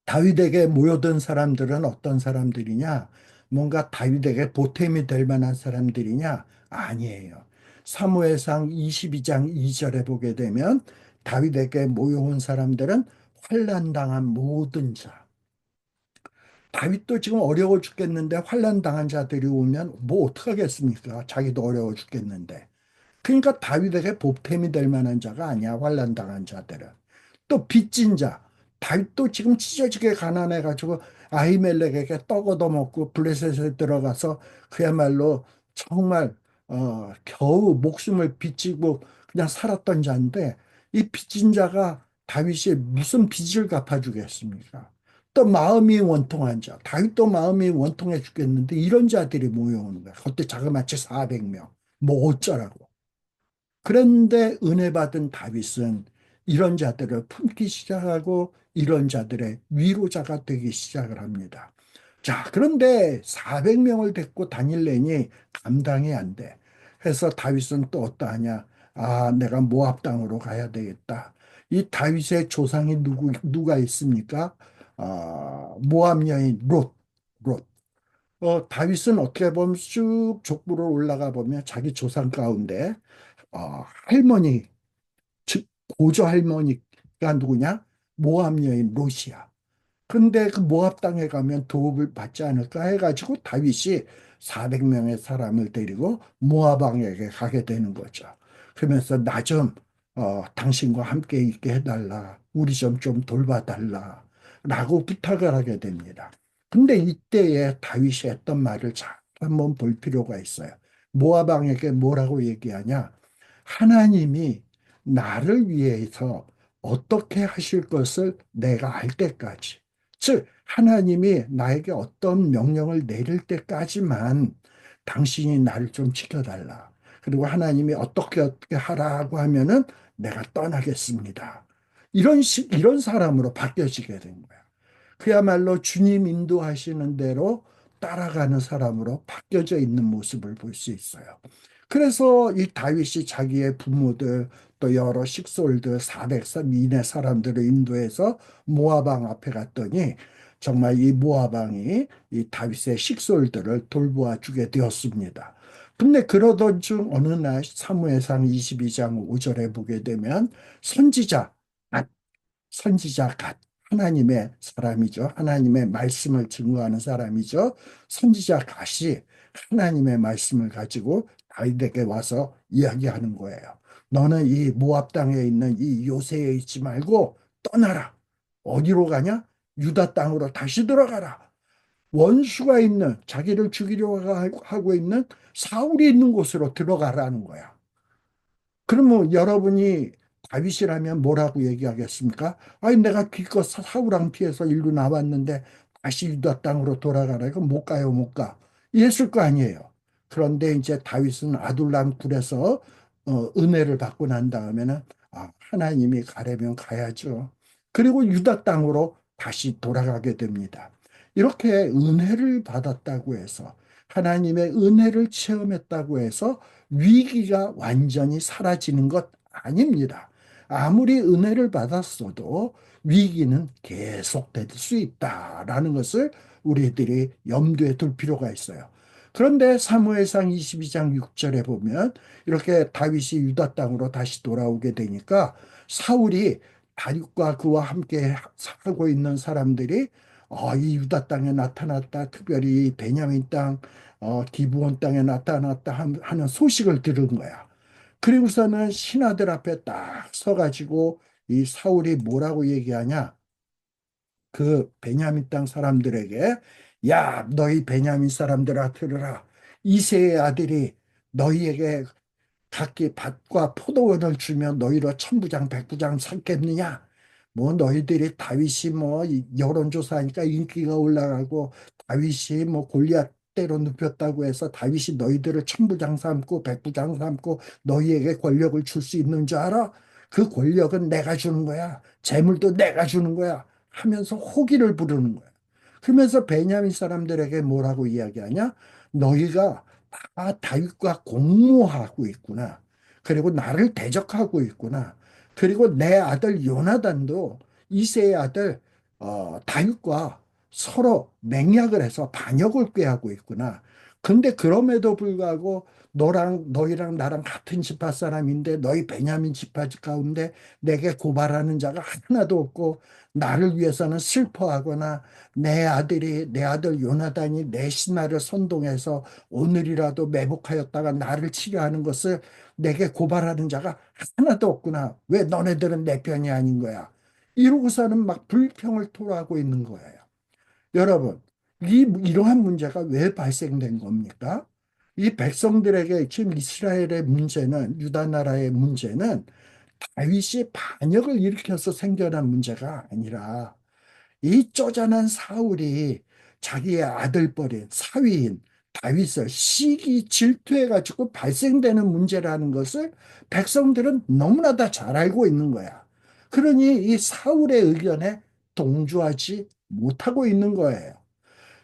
다윗에게 모여든 사람들은 어떤 사람들이냐? 뭔가 다윗에게 보탬이 될 만한 사람들이냐? 아니에요. 사무엘상 22장 2절에 보게 되면 다윗에게 모여온 사람들은 환난당한 모든 자. 다윗도 지금 어려워 죽겠는데 환난당한 자들이 오면 뭐 어떡하겠습니까? 자기도 어려워 죽겠는데. 그러니까 다윗에게 보탬이 될 만한 자가 아니야, 환난당한 자들은. 또 빚진 자. 다윗도 지금 찢어지게 가난해가지고 아히멜렉에게 떡 얻어먹고 블레셋에 들어가서 그야말로 정말 겨우 목숨을 빚지고 그냥 살았던 자인데 이 빚진 자가 다윗이 무슨 빚을 갚아주겠습니까? 또 마음이 원통한 자. 다윗도 마음이 원통해 죽겠는데 이런 자들이 모여오는 거야. 그때 자그마치 400명. 뭐 어쩌라고. 그런데 은혜 받은 다윗은 이런 자들을 품기 시작하고 이런 자들의 위로자가 되기 시작을 합니다. 자, 그런데 400명을 데리고 다닐래니 감당이 안 돼. 해서 다윗은 또 어떠하냐? 아, 내가 모압 땅으로 가야 되겠다. 이 다윗의 조상이 누가 있습니까? 모압 여인 롯. 다윗은 어떻게 보면 쭉 족보로 올라가 보면 자기 조상 가운데 할머니, 즉 고조 할머니가 누구냐? 모압 여인 롯이야. 근데 그 모압 땅에 가면 도움을 받지 않을까 해가지고 다윗이 400명의 사람을 데리고 모압 왕에게 가게 되는 거죠. 그러면서 나 좀 당신과 함께 있게 해달라. 우리 좀 돌봐달라. 라고 부탁을 하게 됩니다. 근데 이때에 다윗이 했던 말을 잘 한번 볼 필요가 있어요. 모압 왕에게 뭐라고 얘기하냐? 하나님이 나를 위해서 어떻게 하실 것을 내가 알 때까지. 즉, 하나님이 나에게 어떤 명령을 내릴 때까지만 당신이 나를 좀 지켜달라. 그리고 하나님이 어떻게 하라고 하면은 내가 떠나겠습니다. 이런 사람으로 바뀌어지게 된 거야. 그야말로 주님 인도하시는 대로 따라가는 사람으로 바뀌어져 있는 모습을 볼 수 있어요. 그래서 이 다윗이 자기의 부모들 또 여러 식솔들 400산 이내 사람들을 인도해서 모아방 앞에 갔더니 정말 이 모아방이 이 다윗의 식솔들을 돌보아 주게 되었습니다. 근데 그러던 중 어느 날 사무엘상 22장 5절에 보게 되면 선지자 선지자 갓 하나님의 사람이죠. 하나님의 말씀을 증거하는 사람이죠. 선지자 갓이 하나님의 말씀을 가지고 다윗에게 와서 이야기하는 거예요. 너는 이 모압 땅에 있는 이 요새에 있지 말고 떠나라. 어디로 가냐? 유다 땅으로 다시 들어가라. 원수가 있는 자기를 죽이려고 하고 있는 사울이 있는 곳으로 들어가라는 거야. 그러면 여러분이 다윗이라면 뭐라고 얘기하겠습니까? 아니, 내가 기껏 사울왕 피해서 일로 나왔는데 다시 유다 땅으로 돌아가라. 이거 못 가요, 못 가. 이랬을 거 아니에요. 그런데 이제 다윗은 아둘람 굴에서 은혜를 받고 난 다음에는 하나님이 가려면 가야죠. 그리고 유다 땅으로 다시 돌아가게 됩니다. 이렇게 은혜를 받았다고 해서 하나님의 은혜를 체험했다고 해서 위기가 완전히 사라지는 것 아닙니다. 아무리 은혜를 받았어도 위기는 계속될 수 있다라는 것을 우리들이 염두에 둘 필요가 있어요. 그런데 사무엘상 22장 6절에 보면 이렇게 다윗이 유다 땅으로 다시 돌아오게 되니까 사울이 다윗과 그와 함께 살고 있는 사람들이 이 유다 땅에 나타났다. 특별히 베냐민 땅, 기브온 땅에 나타났다 하는 소식을 들은 거야. 그리고서는 신하들 앞에 딱 서가지고 이 사울이 뭐라고 얘기하냐? 그 베냐민 땅 사람들에게 야, 너희 베냐민 사람들아 들으라. 이새의 아들이 너희에게 각기 밭과 포도원을 주면 너희로 천부장 백부장 삼겠느냐? 뭐 너희들이 다윗이 뭐 여론조사하니까 인기가 올라가고 다윗이 뭐 골리앗 때로 눕혔다고 해서 다윗이 너희들을 천부장 삼고 백부장 삼고 너희에게 권력을 줄 수 있는 줄 알아? 그 권력은 내가 주는 거야. 재물도 내가 주는 거야. 하면서 호기를 부르는 거야. 그러면서 베냐민 사람들에게 뭐라고 이야기하냐? 너희가 다윗과 공모하고 있구나. 그리고 나를 대적하고 있구나. 그리고 내 아들 요나단도 이새의 아들 다윗과 서로 맹약을 해서 반역을 꾀하고 있구나. 근데 그럼에도 불구하고 너희랑 나랑 같은 지파 사람인데 너희 베냐민 지파 가운데 내게 고발하는 자가 하나도 없고 나를 위해서는 슬퍼하거나 내 아들 요나단이 내 신하를 선동해서 오늘이라도 매복하였다가 나를 치려하는 것을 내게 고발하는 자가 하나도 없구나. 왜 너네들은 내 편이 아닌 거야? 이러고서는 막 불평을 토로하고 있는 거예요. 여러분, 이러한 문제가 왜 발생된 겁니까? 이 백성들에게 지금 이스라엘의 문제는, 유다 나라의 문제는 다윗이 반역을 일으켜서 생겨난 문제가 아니라 이 쪼잔한 사울이 자기의 아들뻘인 사위인 다윗을 시기 질투해가지고 발생되는 문제라는 것을 백성들은 너무나 다 잘 알고 있는 거야. 그러니 이 사울의 의견에 동조하지 못하고 있는 거예요.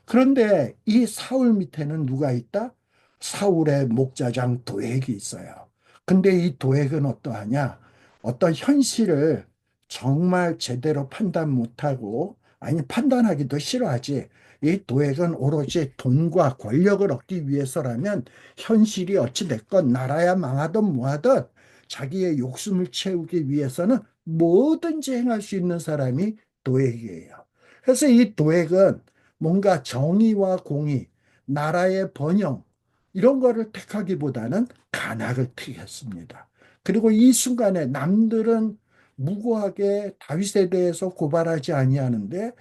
그런데 이 사울 밑에는 누가 있다? 사울의 목자장 도액이 있어요. 근데 이 도액은 어떠하냐? 어떤 현실을 정말 제대로 판단 못하고, 아니, 판단하기도 싫어하지. 이 도액은 오로지 돈과 권력을 얻기 위해서라면 현실이 어찌됐건 나라야 망하든 뭐하든 자기의 욕심을 채우기 위해서는 뭐든지 행할 수 있는 사람이 도액이에요. 그래서 이 도액은 뭔가 정의와 공의, 나라의 번영, 이런 거를 택하기보다는 간악을 택했습니다. 그리고 이 순간에 남들은 무고하게 다윗에 대해서 고발하지 아니하는데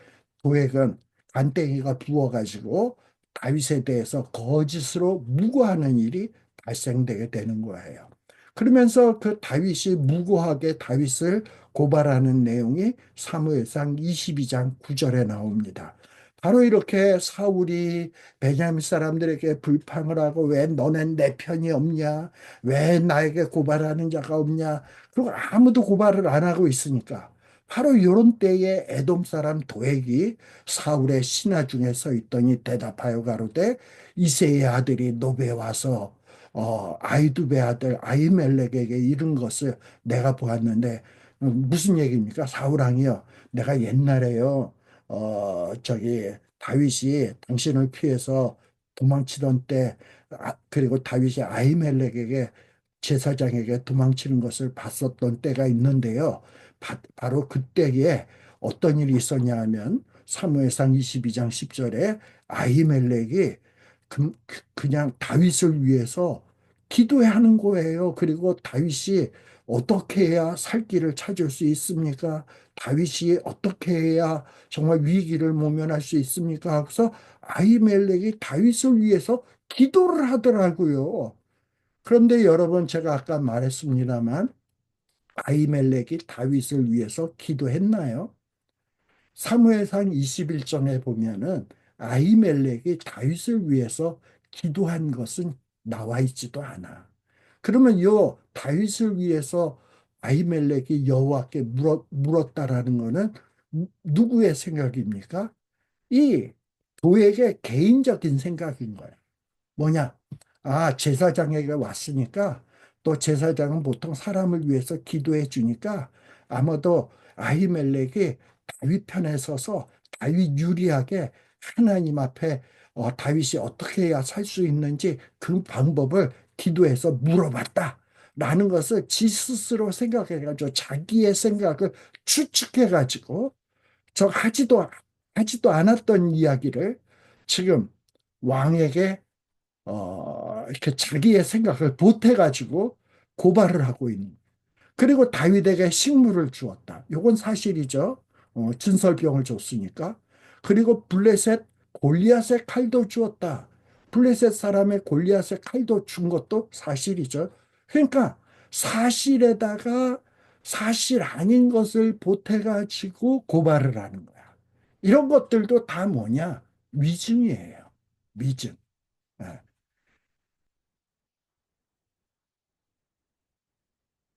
도액은 간땡이가 부어가지고 다윗에 대해서 거짓으로 무고하는 일이 발생되게 되는 거예요. 그러면서 그 다윗이 무고하게 다윗을 고발하는 내용이 사무엘상 22장 9절에 나옵니다. 바로 이렇게 사울이 베냐민 사람들에게 불평을 하고 왜 너넨 내 편이 없냐? 왜 나에게 고발하는 자가 없냐? 그리고 아무도 고발을 안 하고 있으니까 바로 이런 때에 에돔 사람 도액이 사울의 신하 중에 서 있더니 대답하여 가로되 이새의 아들이 노베 와서 아이두베 아들 아히멜렉에게 이른 것을 내가 보았는데 무슨 얘기입니까? 사울 왕이요. 내가 옛날에요. 저기 다윗이 당신을 피해서 도망치던 때 그리고 다윗이 아히멜렉에게 제사장에게 도망치는 것을 봤었던 때가 있는데요. 바로 그때에 어떤 일이 있었냐 하면 사무엘상 22장 10절에 아히멜렉이 그냥 다윗을 위해서 기도하는 거예요. 그리고 다윗이 어떻게 해야 살 길을 찾을 수 있습니까? 다윗이 어떻게 해야 정말 위기를 모면할 수 있습니까? 그래서 아히멜렉이 다윗을 위해서 기도를 하더라고요. 그런데 여러분 제가 아까 말했습니다만 아히멜렉이 다윗을 위해서 기도했나요? 사무엘상 21장에 보면은 아히멜렉이 다윗을 위해서 기도한 것은 나와 있지도 않아. 그러면 요 다윗을 위해서 아히멜렉이 여호와께 물었다라는 것은 누구의 생각입니까? 이 도에게 개인적인 생각인 거예요. 뭐냐? 아, 제사장에게 왔으니까 또 제사장은 보통 사람을 위해서 기도해 주니까 아마도 아히멜렉이 다윗 편에 서서 다윗 유리하게 하나님 앞에 다윗이 어떻게 해야 살 수 있는지 그 방법을 기도해서 물어봤다. 라는 것을 지 스스로 생각해가지고 자기의 생각을 추측해가지고 저 하지도 않았던 이야기를 지금 왕에게 이렇게 자기의 생각을 보태가지고 고발을 하고 있는. 그리고 다윗에게 식물을 주었다. 이건 사실이죠. 진설병을 줬으니까. 그리고 블레셋 골리앗의 칼도 주었다. 블레셋 사람의 골리앗의 칼도 준 것도 사실이죠. 그러니까 사실에다가 사실 아닌 것을 보태가지고 고발을 하는 거야. 이런 것들도 다 뭐냐? 위증이에요. 위증. 예.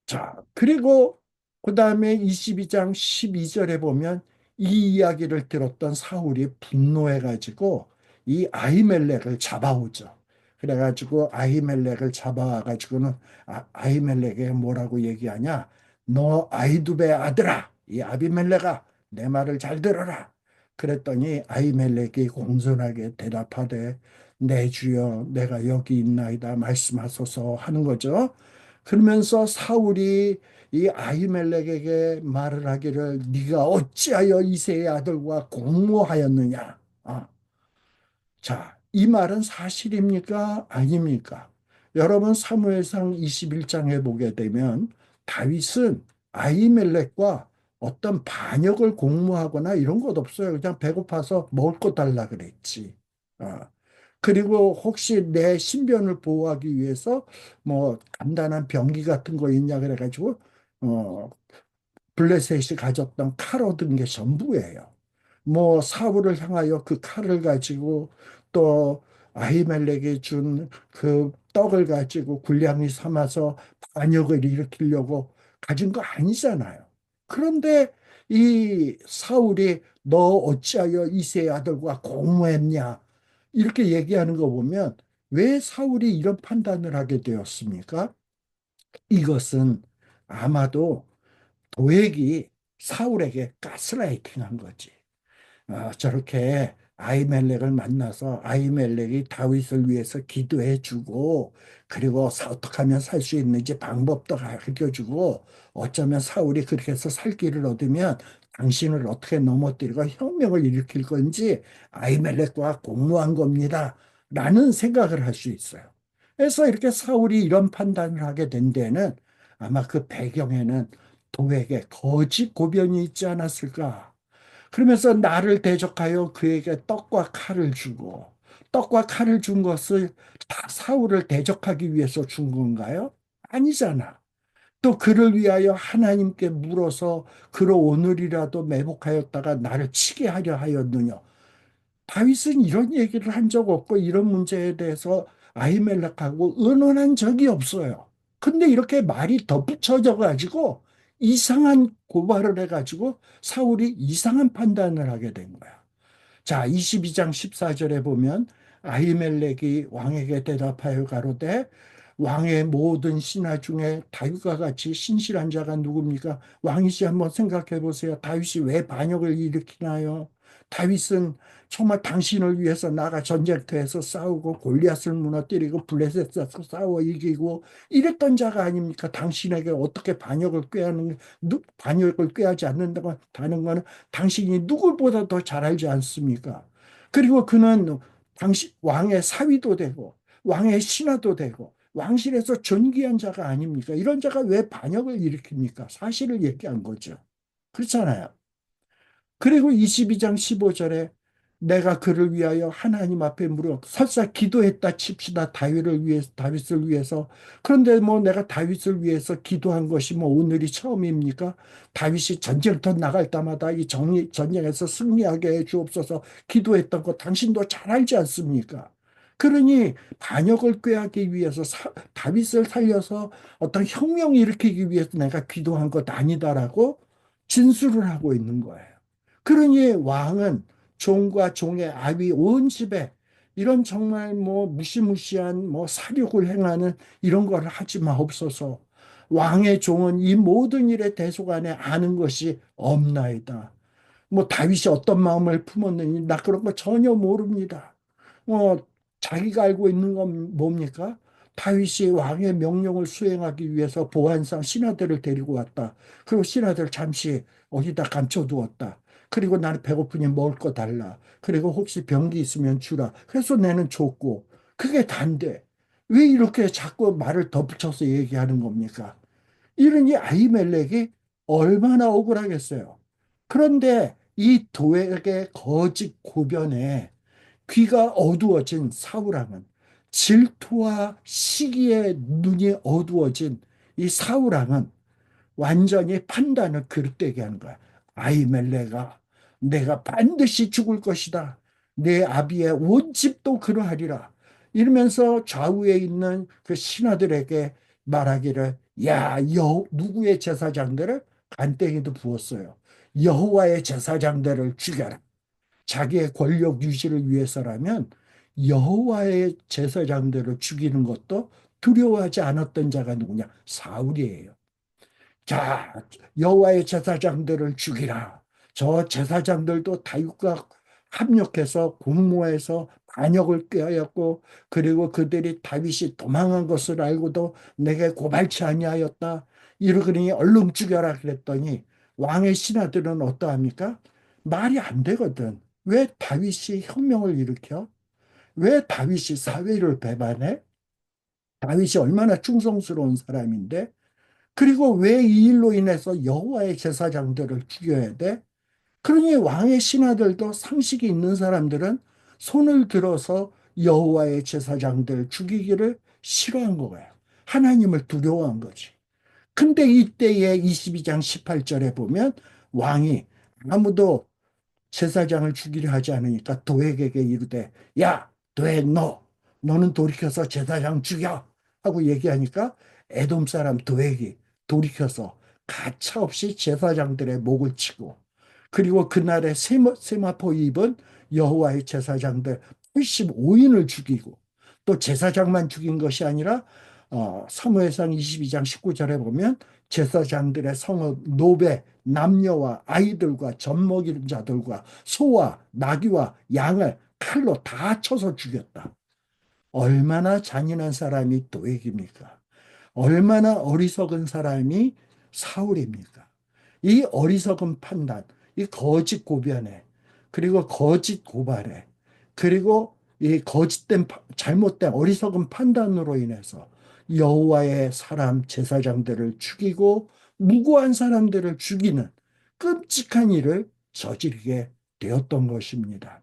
자, 그리고 그 다음에 22장 12절에 보면 이 이야기를 들었던 사울이 분노해가지고 이 아히멜렉을 잡아오죠. 그래가지고 아히멜렉을 잡아와가지고는 아히멜렉에 뭐라고 얘기하냐? 너 아히두베 아들아, 이 아비멜렉아, 내 말을 잘 들어라. 그랬더니 아히멜렉이 공손하게 대답하되 내 주여 내가 여기 있나이다 말씀하소서 하는 거죠. 그러면서 사울이 이 아히멜렉에게 말을 하기를 네가 어찌하여 이새의 아들과 공모하였느냐. 자, 이 말은 사실입니까? 아닙니까? 여러분 사무엘상 21장에 보게 되면 다윗은 아히멜렉과 어떤 반역을 공모하거나 이런 것 없어요. 그냥 배고파서 먹을 거 달라 그랬지. 아, 그리고 혹시 내 신변을 보호하기 위해서 뭐 간단한 병기 같은 거 있냐 그래가지고 어 블레셋이 가졌던 칼 얻은 게 전부예요. 뭐 사울을 향하여 그 칼을 가지고 또 아히멜렉이 준 그 떡을 가지고 군량미 삼아서 반역을 일으키려고 가진 거 아니잖아요. 그런데 이 사울이 너 어찌하여 이새의 아들과 공모했냐 이렇게 얘기하는 거 보면 왜 사울이 이런 판단을 하게 되었습니까? 이것은 아마도 도액이 사울에게 가스라이팅한 거지. 저렇게 아히멜렉을 만나서 아히멜렉이 다윗을 위해서 기도해 주고 그리고 어떻게 하면 살 수 있는지 방법도 가르쳐 주고 어쩌면 사울이 그렇게 해서 살 길을 얻으면 당신을 어떻게 넘어뜨리고 혁명을 일으킬 건지 아히멜렉과 공모한 겁니다. 라는 생각을 할 수 있어요. 그래서 이렇게 사울이 이런 판단을 하게 된 데는 아마 그 배경에는 도에게 거짓 고변이 있지 않았을까. 그러면서 나를 대적하여 그에게 떡과 칼을 주고 떡과 칼을 준 것을 다 사울을 대적하기 위해서 준 건가요? 아니잖아. 또 그를 위하여 하나님께 물어서 그로 오늘이라도 매복하였다가 나를 치게 하려 하였느냐. 다윗은 이런 얘기를 한 적 없고 이런 문제에 대해서 아히멜렉하고 의논한 적이 없어요. 근데 이렇게 말이 덧붙여져 가지고 이상한 고발을 해가지고 사울이 이상한 판단을 하게 된 거야. 자, 22장 14절에 보면 아히멜렉이 왕에게 대답하여 가로되 왕의 모든 신하 중에 다윗과 같이 신실한 자가 누굽니까? 왕이시 한번 생각해 보세요. 다윗이 왜 반역을 일으키나요? 다윗은 정말 당신을 위해서 나가 전쟁터에서 싸우고 골리앗을 무너뜨리고 블레셋에서 싸워 이기고 이랬던 자가 아닙니까? 당신에게 어떻게 반역을 꾀하지 않는다고 하는 것은 당신이 누구보다 더 잘 알지 않습니까? 그리고 그는 당신 왕의 사위도 되고 왕의 신하도 되고 왕실에서 존귀한 자가 아닙니까? 이런 자가 왜 반역을 일으킵니까? 사실을 얘기한 거죠. 그렇잖아요. 그리고 22장 15절에 내가 그를 위하여 하나님 앞에 물어 설사 기도했다 칩시다. 다윗을 위해서. 그런데 뭐 내가 다윗을 위해서 기도한 것이 뭐 오늘이 처음입니까? 다윗이 전쟁터 나갈 때마다 이 전쟁에서 승리하게 해 주옵소서 기도했던 거 당신도 잘 알지 않습니까? 그러니 반역을 꾀하기 위해서 다윗을 살려서 어떤 혁명을 일으키기 위해서 내가 기도한 것 아니다라고 진술을 하고 있는 거예요. 그러니 왕은 종과 종의 아비 온 집에 이런 정말 뭐 무시무시한 뭐 사륙을 행하는 이런 걸 하지 마옵소서. 왕의 종은 이 모든 일에 대속안에 아는 것이 없나이다. 뭐 다윗이 어떤 마음을 품었느니 나 그런 거 전혀 모릅니다. 뭐 자기가 알고 있는 건 뭡니까? 다윗이 왕의 명령을 수행하기 위해서 보안상 신하들을 데리고 왔다. 그리고 신하들 잠시 어디다 감춰두었다. 그리고 나는 배고프니 먹을 거 달라. 그리고 혹시 병기 있으면 주라. 그래서 내는 줬고 그게 단데 왜 이렇게 자꾸 말을 덧붙여서 얘기하는 겁니까? 이러니 아히멜렉이 얼마나 억울하겠어요. 그런데 이 도액의 거짓 고변에 귀가 어두워진 사울왕은 질투와 시기에 눈이 어두워진 이 사울왕은 완전히 판단을 그릇되게 하는 거야. 아히멜렉아, 내가 반드시 죽을 것이다. 내 아비의 온 집도 그러하리라. 이러면서 좌우에 있는 그 신하들에게 말하기를 야, 누구의 제사장들을 간땡이도 부었어요. 여호와의 제사장들을 죽여라. 자기의 권력 유지를 위해서라면 여호와의 제사장들을 죽이는 것도 두려워하지 않았던 자가 누구냐? 사울이에요. 자, 여호와의 제사장들을 죽이라. 저 제사장들도 다윗과 합력해서 공모해서 반역을 꾀하였고 그리고 그들이 다윗이 도망한 것을 알고도 내게 고발치 아니하였다. 이러그니 얼른 죽여라 그랬더니 왕의 신하들은 어떠합니까? 말이 안 되거든. 왜 다윗이 혁명을 일으켜? 왜 다윗이 사회를 배반해? 다윗이 얼마나 충성스러운 사람인데 그리고 왜 이 일로 인해서 여호와의 제사장들을 죽여야 돼? 그러니 왕의 신하들도 상식이 있는 사람들은 손을 들어서 여호와의 제사장들 죽이기를 싫어한 거예요. 하나님을 두려워한 거지. 근데 이때에 22장 18절에 보면 왕이 아무도 제사장을 죽이려 하지 않으니까 도액에게 이르되 야 도액 너는 돌이켜서 제사장 죽여 하고 얘기하니까 에돔 사람 도액이 돌이켜서 가차없이 제사장들의 목을 치고 그리고 그날에 세마포 입은 여호와의 제사장들 85인을 죽이고 또 제사장만 죽인 것이 아니라 사무엘상 22장 19절에 보면 제사장들의 성읍 노베 남녀와 아이들과 젖먹이는 자들과 소와 나귀와 양을 칼로 다 쳐서 죽였다. 얼마나 잔인한 사람이 도액입니까? 얼마나 어리석은 사람이 사울입니까? 이 어리석은 판단, 이 거짓 고변에, 그리고 거짓 고발에, 그리고 이 거짓된 잘못된 어리석은 판단으로 인해서 여호와의 사람 제사장들을 죽이고 무고한 사람들을 죽이는 끔찍한 일을 저지르게 되었던 것입니다.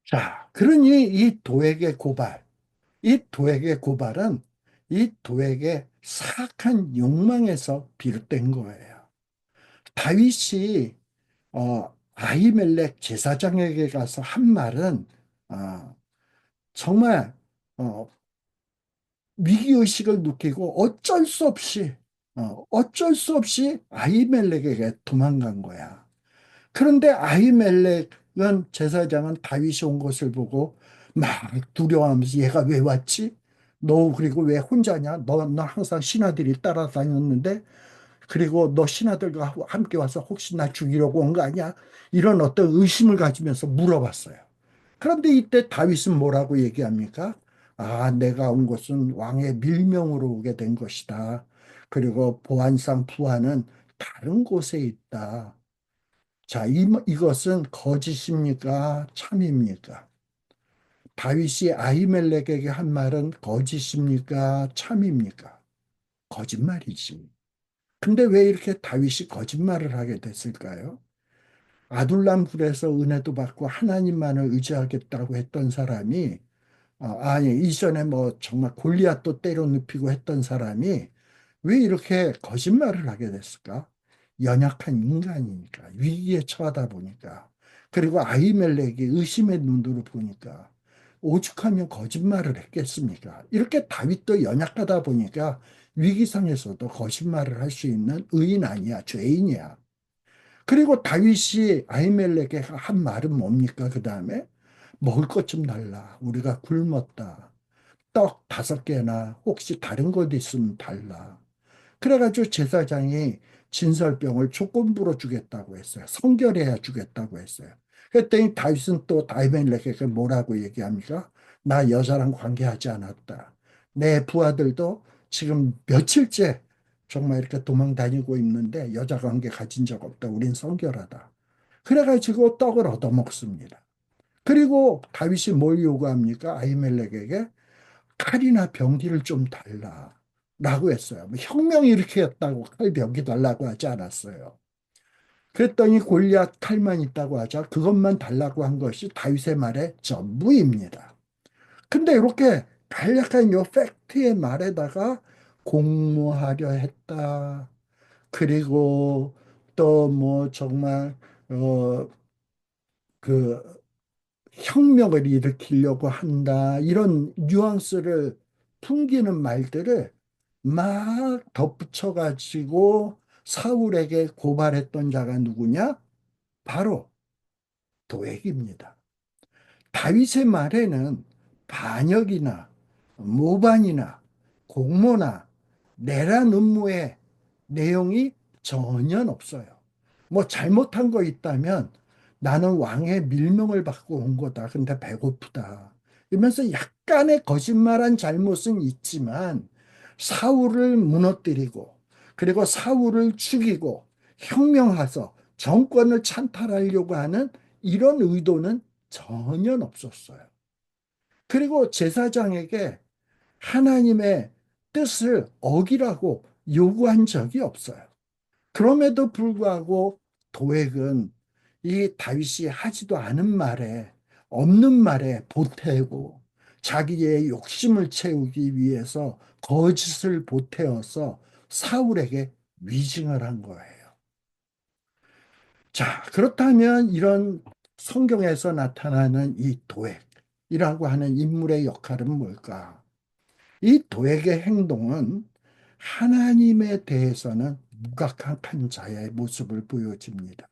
자, 그러니 이 도액의 고발은 이 도액의 사악한 욕망에서 비롯된 거예요. 다윗이 아히멜렉 제사장에게 가서 한 말은 어, 정말 어, 위기의식을 느끼고 어쩔 수 없이 아히멜렉에게 도망간 거야. 그런데 아히멜렉은 제사장은 다윗이 온 것을 보고 막 두려워하면서 얘가 왜 왔지? 너 그리고 왜 혼자냐? 너 항상 신하들이 따라다녔는데 그리고 너 신하들과 함께 와서 혹시 나 죽이려고 온 거 아니야? 이런 어떤 의심을 가지면서 물어봤어요. 그런데 이때 다윗은 뭐라고 얘기합니까? 아, 내가 온 것은 왕의 밀명으로 오게 된 것이다. 그리고 보안상 부하는 다른 곳에 있다. 자, 이것은 거짓입니까? 참입니까? 다윗이 아히멜렉에게 한 말은 거짓입니까? 참입니까? 거짓말이지. 근데 왜 이렇게 다윗이 거짓말을 하게 됐을까요? 아둘람 굴에서 은혜도 받고 하나님만을 의지하겠다고 했던 사람이 아니 이전에 뭐 정말 골리앗도 때려 눕히고 했던 사람이 왜 이렇게 거짓말을 하게 됐을까? 연약한 인간이니까 위기에 처하다 보니까 그리고 아히멜렉이 의심의 눈으로 보니까 오죽하면 거짓말을 했겠습니까? 이렇게 다윗도 연약하다 보니까 위기상에서도 거짓말을 할 수 있는 의인 아니야, 죄인이야. 그리고 다윗이 아히멜렉에게 한 말은 뭡니까? 그 다음에 먹을 것 좀 달라. 우리가 굶었다. 떡 5개나 혹시 다른 것 있으면 달라. 그래가지고 제사장이 진설병을 조건부로 주겠다고 했어요. 성결해야 주겠다고 했어요. 그랬더니 다윗은 또 아히멜렉에게 뭐라고 얘기합니까? 나 여자랑 관계하지 않았다. 내 부하들도 지금 며칠째 정말 이렇게 도망 다니고 있는데 여자 관계 가진 적 없다. 우린 성결하다. 그래가지고 떡을 얻어먹습니다. 그리고 다윗이 뭘 요구합니까? 아히멜렉에게 칼이나 병기를 좀 달라. 라고 했어요. 뭐 혁명 일으켰다고 칼 병기 달라고 하지 않았어요. 그랬더니 골리앗 칼만 있다고 하자 그것만 달라고 한 것이 다윗의 말의 전부입니다. 근데 이렇게 간략한 요 팩트의 말에다가 공모하려 했다. 그리고 또 뭐 정말 그 혁명을 일으키려고 한다. 이런 뉘앙스를 풍기는 말들을 막 덧붙여가지고 사울에게 고발했던 자가 누구냐? 바로 도액입니다. 다윗의 말에는 반역이나 모반이나 공모나 내란 음모의 내용이 전혀 없어요. 뭐 잘못한 거 있다면 나는 왕의 밀명을 받고 온 거다. 근데 배고프다. 이러면서 약간의 거짓말한 잘못은 있지만 사울을 무너뜨리고 그리고 사울을 죽이고 혁명해서 정권을 찬탈하려고 하는 이런 의도는 전혀 없었어요. 그리고 제사장에게 하나님의 뜻을 어기라고 요구한 적이 없어요. 그럼에도 불구하고 도액은 이 다윗이 하지도 않은 말에 없는 말에 보태고 자기의 욕심을 채우기 위해서 거짓을 보태어서 사울에게 위증을 한 거예요. 자, 그렇다면 이런 성경에서 나타나는 이 도액이라고 하는 인물의 역할은 뭘까? 이 도액의 행동은 하나님에 대해서는 무각한 자의 모습을 보여줍니다.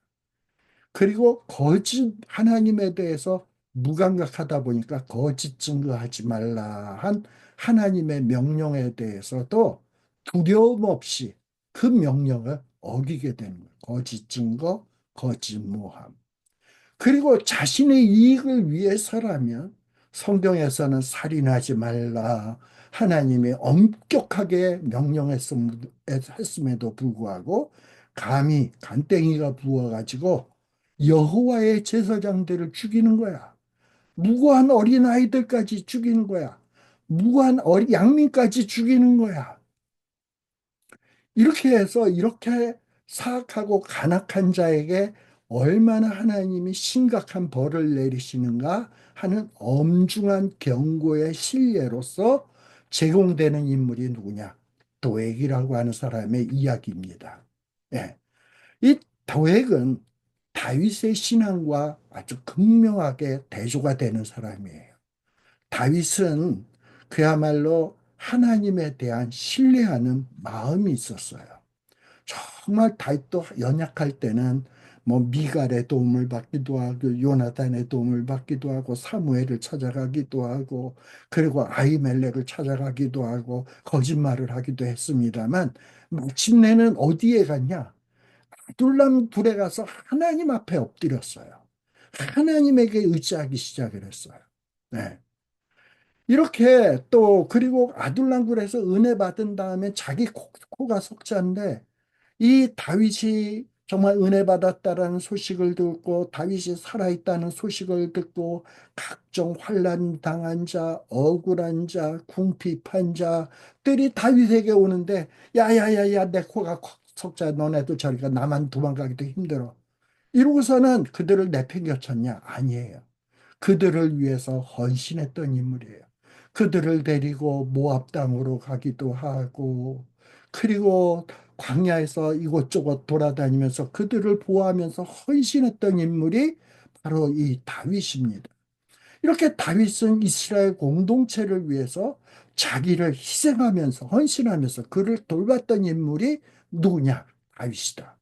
그리고 거짓 하나님에 대해서 무감각하다 보니까 거짓 증거하지 말라 한 하나님의 명령에 대해서도 두려움 없이 그 명령을 어기게 되는 거예요. 거짓 증거, 거짓 모함. 그리고 자신의 이익을 위해서라면 성경에서는 살인하지 말라 하나님이 엄격하게 명령했음에도 불구하고 감히 간땡이가 부어가지고 여호와의 제사장들을 죽이는 거야. 무고한 어린아이들까지 죽이는 거야. 무고한 양민까지 죽이는 거야. 이렇게 해서 이렇게 사악하고 간악한 자에게 얼마나 하나님이 심각한 벌을 내리시는가 하는 엄중한 경고의 실례로서 제공되는 인물이 누구냐? 도액이라고 하는 사람의 이야기입니다. 예. 이 도액은 다윗의 신앙과 아주 극명하게 대조가 되는 사람이에요. 다윗은 그야말로 하나님에 대한 신뢰하는 마음이 있었어요. 정말 다윗도 연약할 때는 뭐 미갈의 도움을 받기도 하고 요나단의 도움을 받기도 하고 사무엘을 찾아가기도 하고 그리고 아히멜렉을 찾아가기도 하고 거짓말을 하기도 했습니다만 마침내는 어디에 갔냐? 아둘람 굴에 가서 하나님 앞에 엎드렸어요. 하나님에게 의지하기 시작을 했어요. 네. 이렇게 또 그리고 아둘람굴에서 은혜 받은 다음에 자기 코가 석자인데 이 다윗이 정말 은혜 받았다라는 소식을 듣고 다윗이 살아있다는 소식을 듣고 각종 환난 당한 자, 억울한 자, 궁핍한 자들이 다윗에게 오는데 야야야야 내 코가 석자 너네도 저리가 나만 도망가기도 힘들어. 이러고서는 그들을 내팽겨쳤냐? 아니에요. 그들을 위해서 헌신했던 인물이에요. 그들을 데리고 모압 땅으로 가기도 하고, 그리고 광야에서 이곳저곳 돌아다니면서 그들을 보호하면서 헌신했던 인물이 바로 이 다윗입니다. 이렇게 다윗은 이스라엘 공동체를 위해서 자기를 희생하면서 헌신하면서 그를 돌봤던 인물이 누구냐? 다윗이다.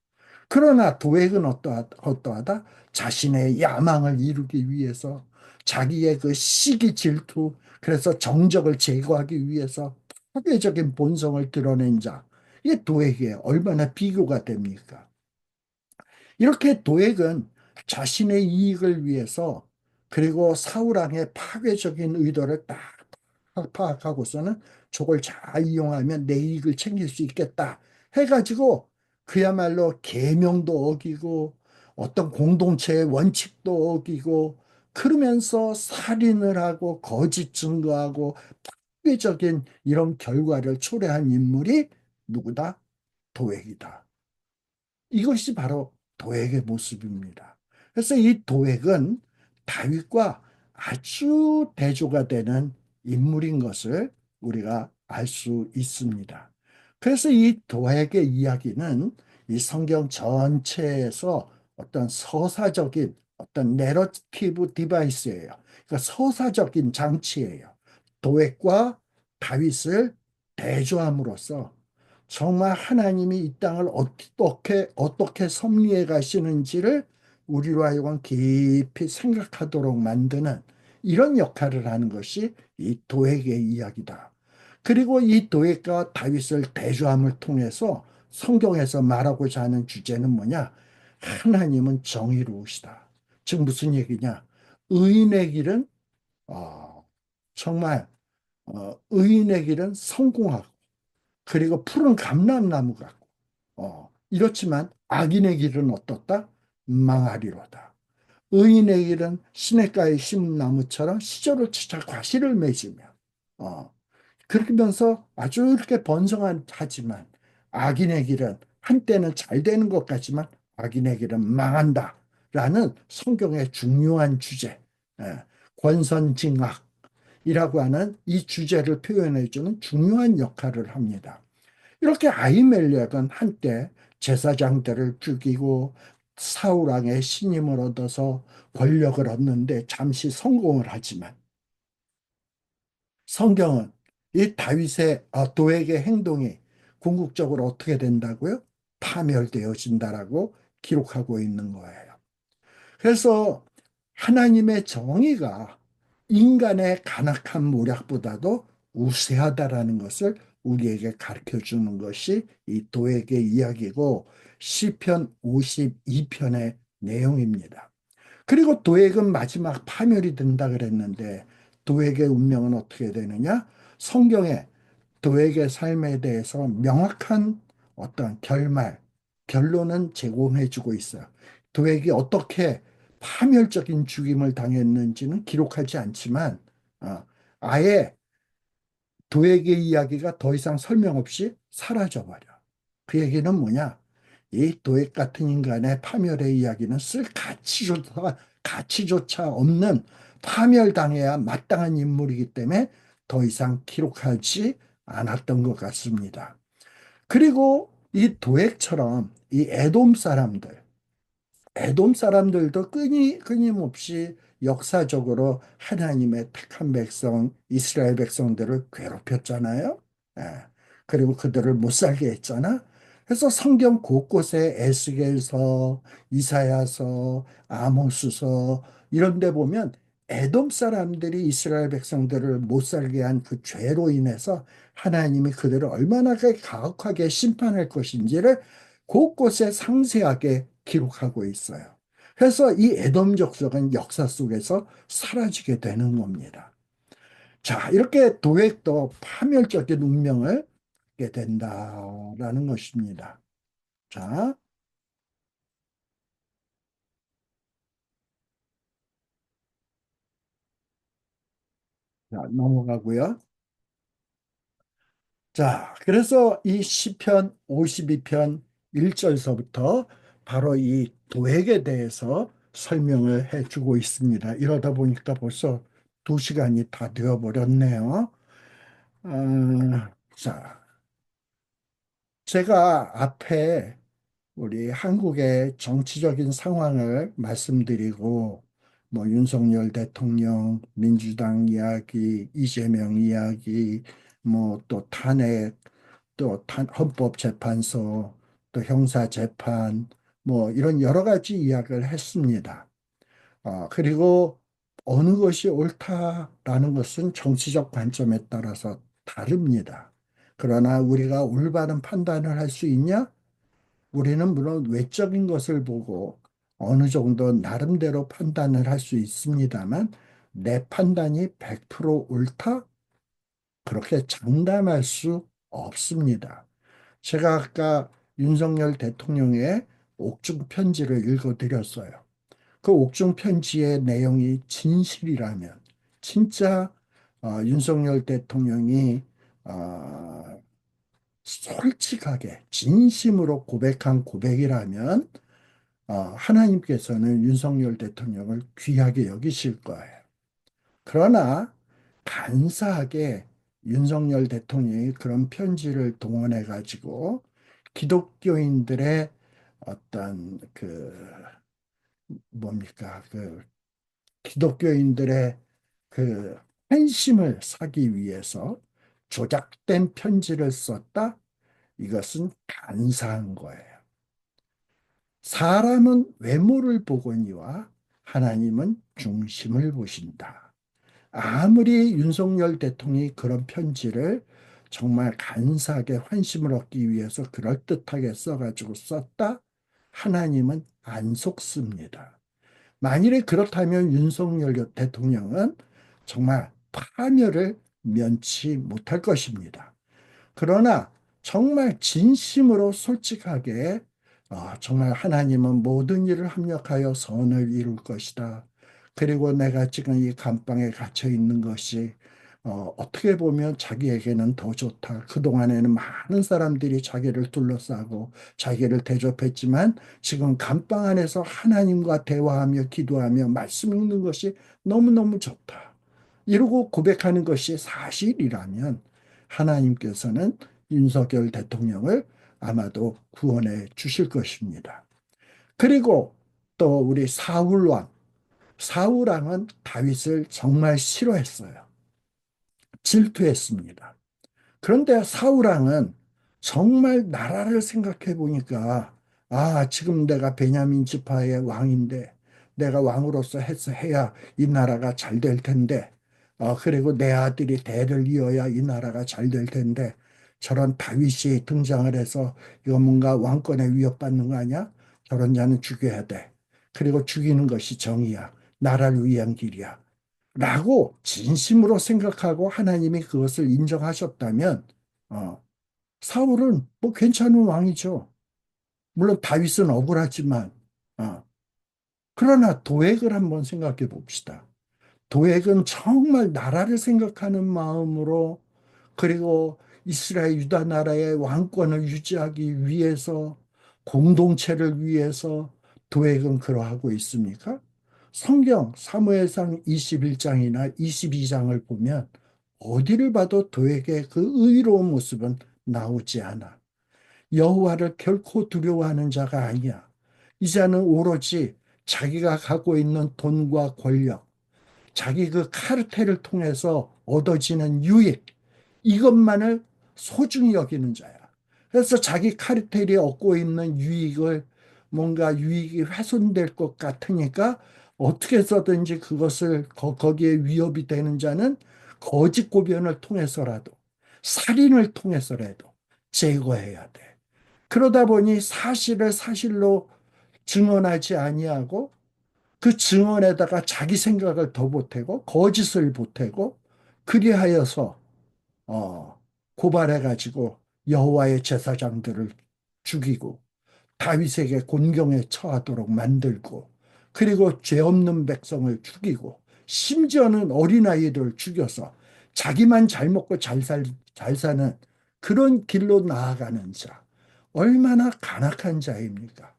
그러나 도액은 어떠하다? 자신의 야망을 이루기 위해서 자기의 그 시기 질투, 그래서 정적을 제거하기 위해서 파괴적인 본성을 드러낸 자. 이게 도액이에요. 얼마나 비교가 됩니까? 이렇게 도액은 자신의 이익을 위해서 그리고 사울왕의 파괴적인 의도를 딱 파악하고서는 저걸 잘 이용하면 내 이익을 챙길 수 있겠다 해가지고 그야말로 계명도 어기고 어떤 공동체의 원칙도 어기고 그러면서 살인을 하고 거짓 증거하고 파괴적인 이런 결과를 초래한 인물이 누구다? 도액이다. 이것이 바로 도액의 모습입니다. 그래서 이 도액은 다윗과 아주 대조가 되는 인물인 것을 우리가 알 수 있습니다. 그래서 이 도액의 이야기는 이 성경 전체에서 어떤 서사적인 어떤 내러티브 디바이스예요. 그러니까 서사적인 장치예요. 도액과 다윗을 대조함으로써 정말 하나님이 이 땅을 어떻게 섭리해 가시는지를 우리로 하여금 깊이 생각하도록 만드는 이런 역할을 하는 것이 이 도액의 이야기다. 그리고 이 도액과 다윗을 대조함을 통해서 성경에서 말하고자 하는 주제는 뭐냐? 하나님은 정의로우시다. 즉 무슨 얘기냐? 의인의 길은 정말 의인의 길은 성공하고 그리고 푸른 감람나무 같고 이렇지만 악인의 길은 어떻다? 망하리로다. 의인의 길은 시냇가에 심은 나무처럼 시절을 찾아 과실을 맺으며 어, 그러면서 아주 이렇게 번성하지만 악인의 길은 한때는 잘 되는 것 같지만 악인의 길은 망한다라는 성경의 중요한 주제, 예, 권선징악이라고 하는 이 주제를 표현해주는 중요한 역할을 합니다. 이렇게 아히멜렉은 한때 제사장들을 죽이고 사울 왕의 신임을 얻어서 권력을 얻는데 잠시 성공을 하지만 성경은 이 다윗의 도액의 행동이 궁극적으로 어떻게 된다고요? 파멸되어진다라고 기록하고 있는 거예요. 그래서 하나님의 정의가 인간의 간악한 모략보다도 우세하다라는 것을 우리에게 가르쳐 주는 것이 이 도액의 이야기고 시편 52편의 내용입니다. 그리고 도액은 마지막 파멸이 된다 그랬는데 도액의 운명은 어떻게 되느냐? 성경에 도액의 삶에 대해서 명확한 어떤 결론은 제공해 주고 있어요. 도액이 어떻게 파멸적인 죽임을 당했는지는 기록하지 않지만 어, 아예 도액의 이야기가 더 이상 설명 없이 사라져버려. 그 얘기는 뭐냐? 이 도액 같은 인간의 파멸의 이야기는 쓸 가치조차 없는 파멸당해야 마땅한 인물이기 때문에 더 이상 기록하지 않았던 것 같습니다. 그리고 이 도액처럼 이 에돔 사람들도 끊임없이 역사적으로 하나님의 택한 백성, 이스라엘 백성들을 괴롭혔잖아요. 예. 그리고 그들을 못 살게 했잖아. 그래서 성경 곳곳에 에스겔서, 이사야서, 아모스서 이런 데 보면 에돔 사람들이 이스라엘 백성들을 못 살게 한 그 죄로 인해서 하나님이 그들을 얼마나 가혹하게 심판할 것인지를 곳곳에 상세하게 기록하고 있어요. 그래서 이 에돔 족속은 역사 속에서 사라지게 되는 겁니다. 자, 이렇게 도액도 파멸적인 운명을 갖게 된다라는 것입니다. 자, 넘어가고요. 자, 그래서 이 시편 52편 1절서부터 바로 이 도액에 대해서 설명을 해주고 있습니다. 이러다 보니까 벌써 2시간이 다 되어버렸네요. 자, 제가 앞에 우리 한국의 정치적인 상황을 말씀드리고, 뭐, 윤석열 대통령, 민주당 이야기, 이재명 이야기, 뭐, 또 탄핵, 또 헌법재판소, 또 형사재판, 뭐, 이런 여러 가지 이야기를 했습니다. 그리고 어느 것이 옳다라는 것은 정치적 관점에 따라서 다릅니다. 그러나 우리가 올바른 판단을 할 수 있냐? 우리는 물론 외적인 것을 보고 어느 정도 나름대로 판단을 할 수 있습니다만 내 판단이 100% 옳다? 그렇게 장담할 수 없습니다. 제가 아까 윤석열 대통령의 옥중 편지를 읽어드렸어요. 그 옥중 편지의 내용이 진실이라면 진짜 윤석열 대통령이 어, 솔직하게 진심으로 고백한 고백이라면 하나님께서는 윤석열 대통령을 귀하게 여기실 거예요. 그러나 간사하게 윤석열 대통령이 그런 편지를 동원해 가지고 기독교인들의 어떤 뭡니까 기독교인들의 그 팬심을 사기 위해서 조작된 편지를 썼다? 이것은 간사한 거예요. 사람은 외모를 보거니와 하나님은 중심을 보신다. 아무리 윤석열 대통령이 그런 편지를 정말 간사하게 환심을 얻기 위해서 그럴듯하게 써가지고 썼다 하나님은 안 속습니다. 만일에 그렇다면 윤석열 대통령은 정말 파멸을 면치 못할 것입니다. 그러나 정말 진심으로 솔직하게 정말 하나님은 모든 일을 합력하여 선을 이룰 것이다. 그리고 내가 지금 이 감방에 갇혀 있는 것이 어떻게 보면 자기에게는 더 좋다. 그동안에는 많은 사람들이 자기를 둘러싸고 자기를 대접했지만 지금 감방 안에서 하나님과 대화하며 기도하며 말씀 읽는 것이 너무너무 좋다. 이러고 고백하는 것이 사실이라면 하나님께서는 윤석열 대통령을 아마도 구원해 주실 것입니다. 그리고 또 우리 사울왕, 사울왕은 다윗을 정말 싫어했어요. 질투했습니다. 그런데 사울왕은 정말 나라를 생각해 보니까 지금 내가 베냐민 지파의 왕인데 내가 왕으로서 해야 이 나라가 잘 될 텐데 그리고 내 아들이 대를 이어야 이 나라가 잘 될 텐데 저런 다윗이 등장을 해서 이거 뭔가 왕권에 위협받는 거 아니야? 저런 자는 죽여야 돼. 그리고 죽이는 것이 정의야. 나라를 위한 길이야. 라고 진심으로 생각하고 하나님이 그것을 인정하셨다면 어, 사울은 뭐 괜찮은 왕이죠. 물론 다윗은 억울하지만 어, 그러나 도액을 한번 생각해 봅시다. 도액은 정말 나라를 생각하는 마음으로 그리고 이스라엘 유다 나라의 왕권을 유지하기 위해서 공동체를 위해서 도액은 그러하고 있습니까? 성경 사무엘상 21장이나 22장을 보면 어디를 봐도 도액의 그 의로운 모습은 나오지 않아. 여호와를 결코 두려워하는 자가 아니야. 이자는 오로지 자기가 갖고 있는 돈과 권력, 자기 그 카르텔을 통해서 얻어지는 유익, 이것만을 소중히 여기는 자야. 그래서 자기 카르텔이 얻고 있는 유익을 뭔가 유익이 훼손될 것 같으니까 어떻게 해서든지 그것을 거기에 위협이 되는 자는 거짓 고변을 통해서라도 살인을 통해서라도 제거해야 돼. 그러다 보니 사실을 사실로 증언하지 아니하고 그 증언에다가 자기 생각을 더 보태고 거짓을 보태고 그리하여서 고발해가지고 여호와의 제사장들을 죽이고 다윗에게 곤경에 처하도록 만들고 그리고 죄 없는 백성을 죽이고 심지어는 어린아이들을 죽여서 자기만 잘 먹고 잘 사는 그런 길로 나아가는 자. 얼마나 간악한 자입니까?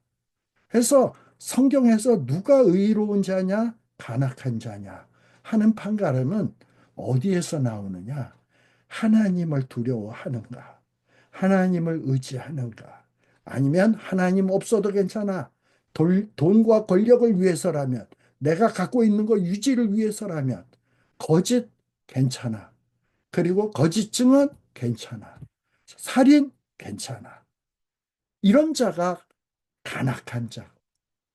그래서 성경에서 누가 의로운 자냐, 간악한 자냐 하는 판가름은 어디에서 나오느냐? 하나님을 두려워하는가? 하나님을 의지하는가? 아니면 하나님 없어도 괜찮아. 돈과 권력을 위해서라면, 내가 갖고 있는 거 유지를 위해서라면, 거짓 괜찮아. 그리고 거짓증은 괜찮아. 살인 괜찮아. 이런 자가 간악한 자,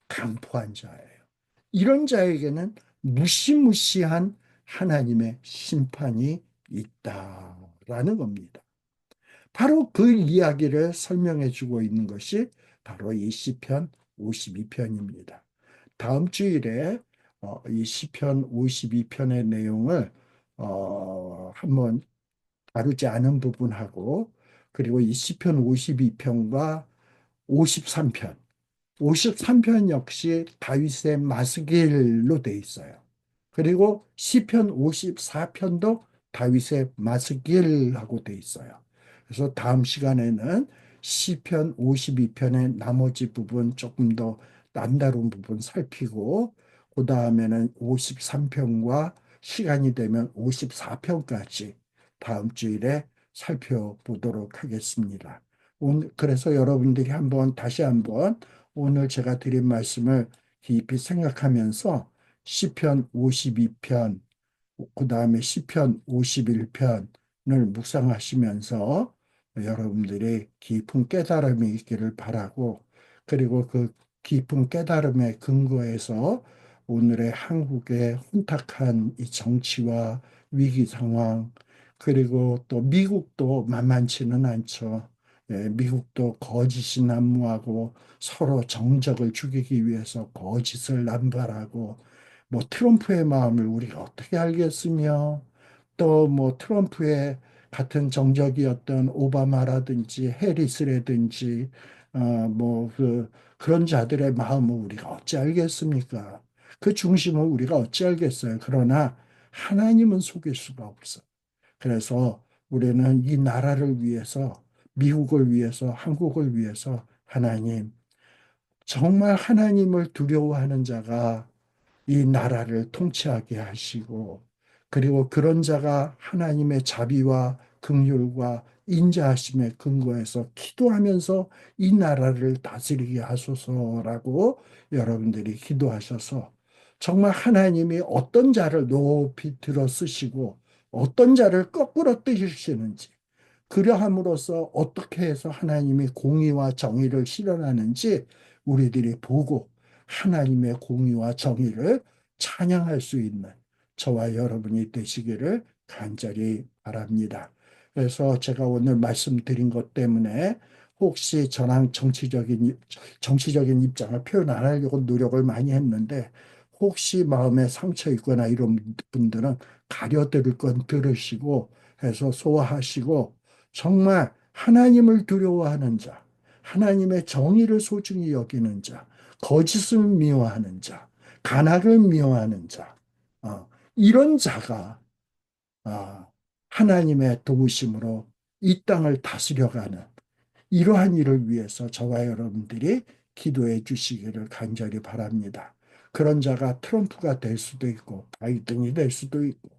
강포한 자예요. 이런 자에게는 무시무시한 하나님의 심판이 있다라는 겁니다. 바로 그 이야기를 설명해 주고 있는 것이 바로 이 시편 52편입니다. 다음 주일에 이 시편 52편의 내용을 한번 다루지 않은 부분하고 그리고 이 시편 52편과 53편 53편 역시 다윗의 마스길로 돼 있어요. 그리고 시편 54편도 다윗의 마스길하고 돼 있어요. 그래서 다음 시간에는 시편 52편의 나머지 부분 조금 더 남다른 부분 살피고 그 다음에는 53편과 시간이 되면 54편까지 다음 주일에 살펴보도록 하겠습니다. 오늘 그래서 여러분들이 다시 한번 오늘 제가 드린 말씀을 깊이 생각하면서 시편 52편, 그다음에 시편 51편을 묵상하시면서 여러분들이 깊은 깨달음이 있기를 바라고 그리고 그 깊은 깨달음의 근거에서 오늘의 한국의 혼탁한 이 정치와 위기 상황 그리고 또 미국도 만만치는 않죠. 미국도 거짓이 난무하고 서로 정적을 죽이기 위해서 거짓을 남발하고 뭐 트럼프의 마음을 우리가 어떻게 알겠으며 또 뭐 트럼프의 같은 정적이었던 오바마라든지 해리스라든지 그런 자들의 마음을 우리가 어찌 알겠습니까? 그 중심을 우리가 어찌 알겠어요? 그러나 하나님은 속일 수가 없어. 그래서 우리는 이 나라를 위해서, 미국을 위해서, 한국을 위해서 하나님, 정말 하나님을 두려워하는 자가 이 나라를 통치하게 하시고, 그리고 그런 자가 하나님의 자비와 긍휼과 인자하심에 근거해서 기도하면서 이 나라를 다스리게 하소서라고 여러분들이 기도하셔서 정말 하나님이 어떤 자를 높이 들어 쓰시고 어떤 자를 거꾸로 뜨시는지 그러함으로써 어떻게 해서 하나님이 공의와 정의를 실현하는지 우리들이 보고 하나님의 공의와 정의를 찬양할 수 있는 저와 여러분이 되시기를 간절히 바랍니다. 그래서 제가 오늘 말씀드린 것 때문에 혹시 저랑 정치적인 입장을 표현 안 하려고 노력을 많이 했는데 혹시 마음에 상처 있거나 이런 분들은 가려 들을 건 들으시고 해서 소화하시고 정말 하나님을 두려워하는 자, 하나님의 정의를 소중히 여기는 자, 거짓을 미워하는 자, 간악을 미워하는 자, 이런 자가 하나님의 도우심으로 이 땅을 다스려가는 이러한 일을 위해서 저와 여러분들이 기도해 주시기를 간절히 바랍니다. 그런 자가 트럼프가 될 수도 있고 바이든이 될 수도 있고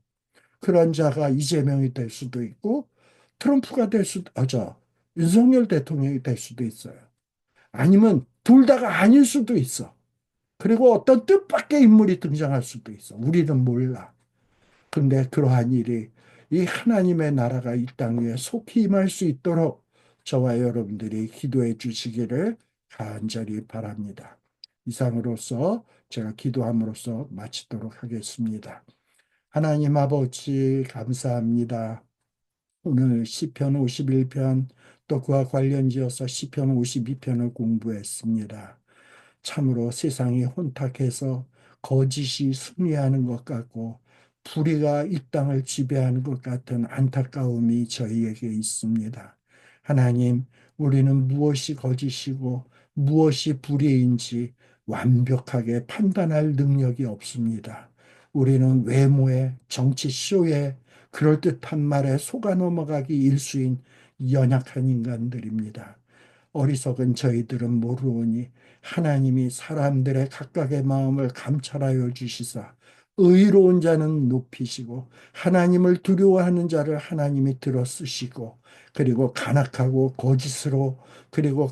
그런 자가 이재명이 될 수도 있고 트럼프가 될 수도, 윤석열 대통령이 될 수도 있어요. 아니면 둘 다가 아닐 수도 있어. 그리고 어떤 뜻밖의 인물이 등장할 수도 있어. 우리는 몰라. 근데 그러한 일이 이 하나님의 나라가 이 땅 위에 속히 임할 수 있도록 저와 여러분들이 기도해 주시기를 간절히 바랍니다. 이상으로서 제가 기도함으로써 마치도록 하겠습니다. 하나님 아버지 감사합니다. 오늘 시편 51편 또 그와 관련지어서 시편 52편을 공부했습니다. 참으로 세상이 혼탁해서 거짓이 승리하는 것 같고 불의가 이 땅을 지배하는 것 같은 안타까움이 저희에게 있습니다. 하나님, 우리는 무엇이 거짓이고 무엇이 불의인지 완벽하게 판단할 능력이 없습니다. 우리는 외모에, 정치 쇼에, 그럴듯한 말에 속아 넘어가기 일수인 연약한 인간들입니다. 어리석은 저희들은 모르오니 하나님이 사람들의 각각의 마음을 감찰하여 주시사 의로운 자는 높이시고 하나님을 두려워하는 자를 하나님이 들어 쓰시고 그리고 간악하고 거짓으로 그리고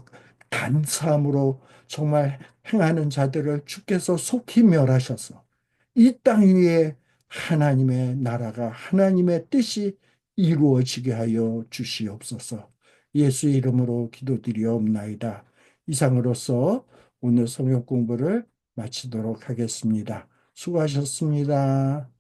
간사함으로 정말 행하는 자들을 주께서 속히 멸하셔서 이 땅 위에 하나님의 나라가 하나님의 뜻이 이루어지게 하여 주시옵소서. 예수 이름으로 기도드리옵나이다. 이상으로서 오늘 성경 공부를 마치도록 하겠습니다. 수고하셨습니다.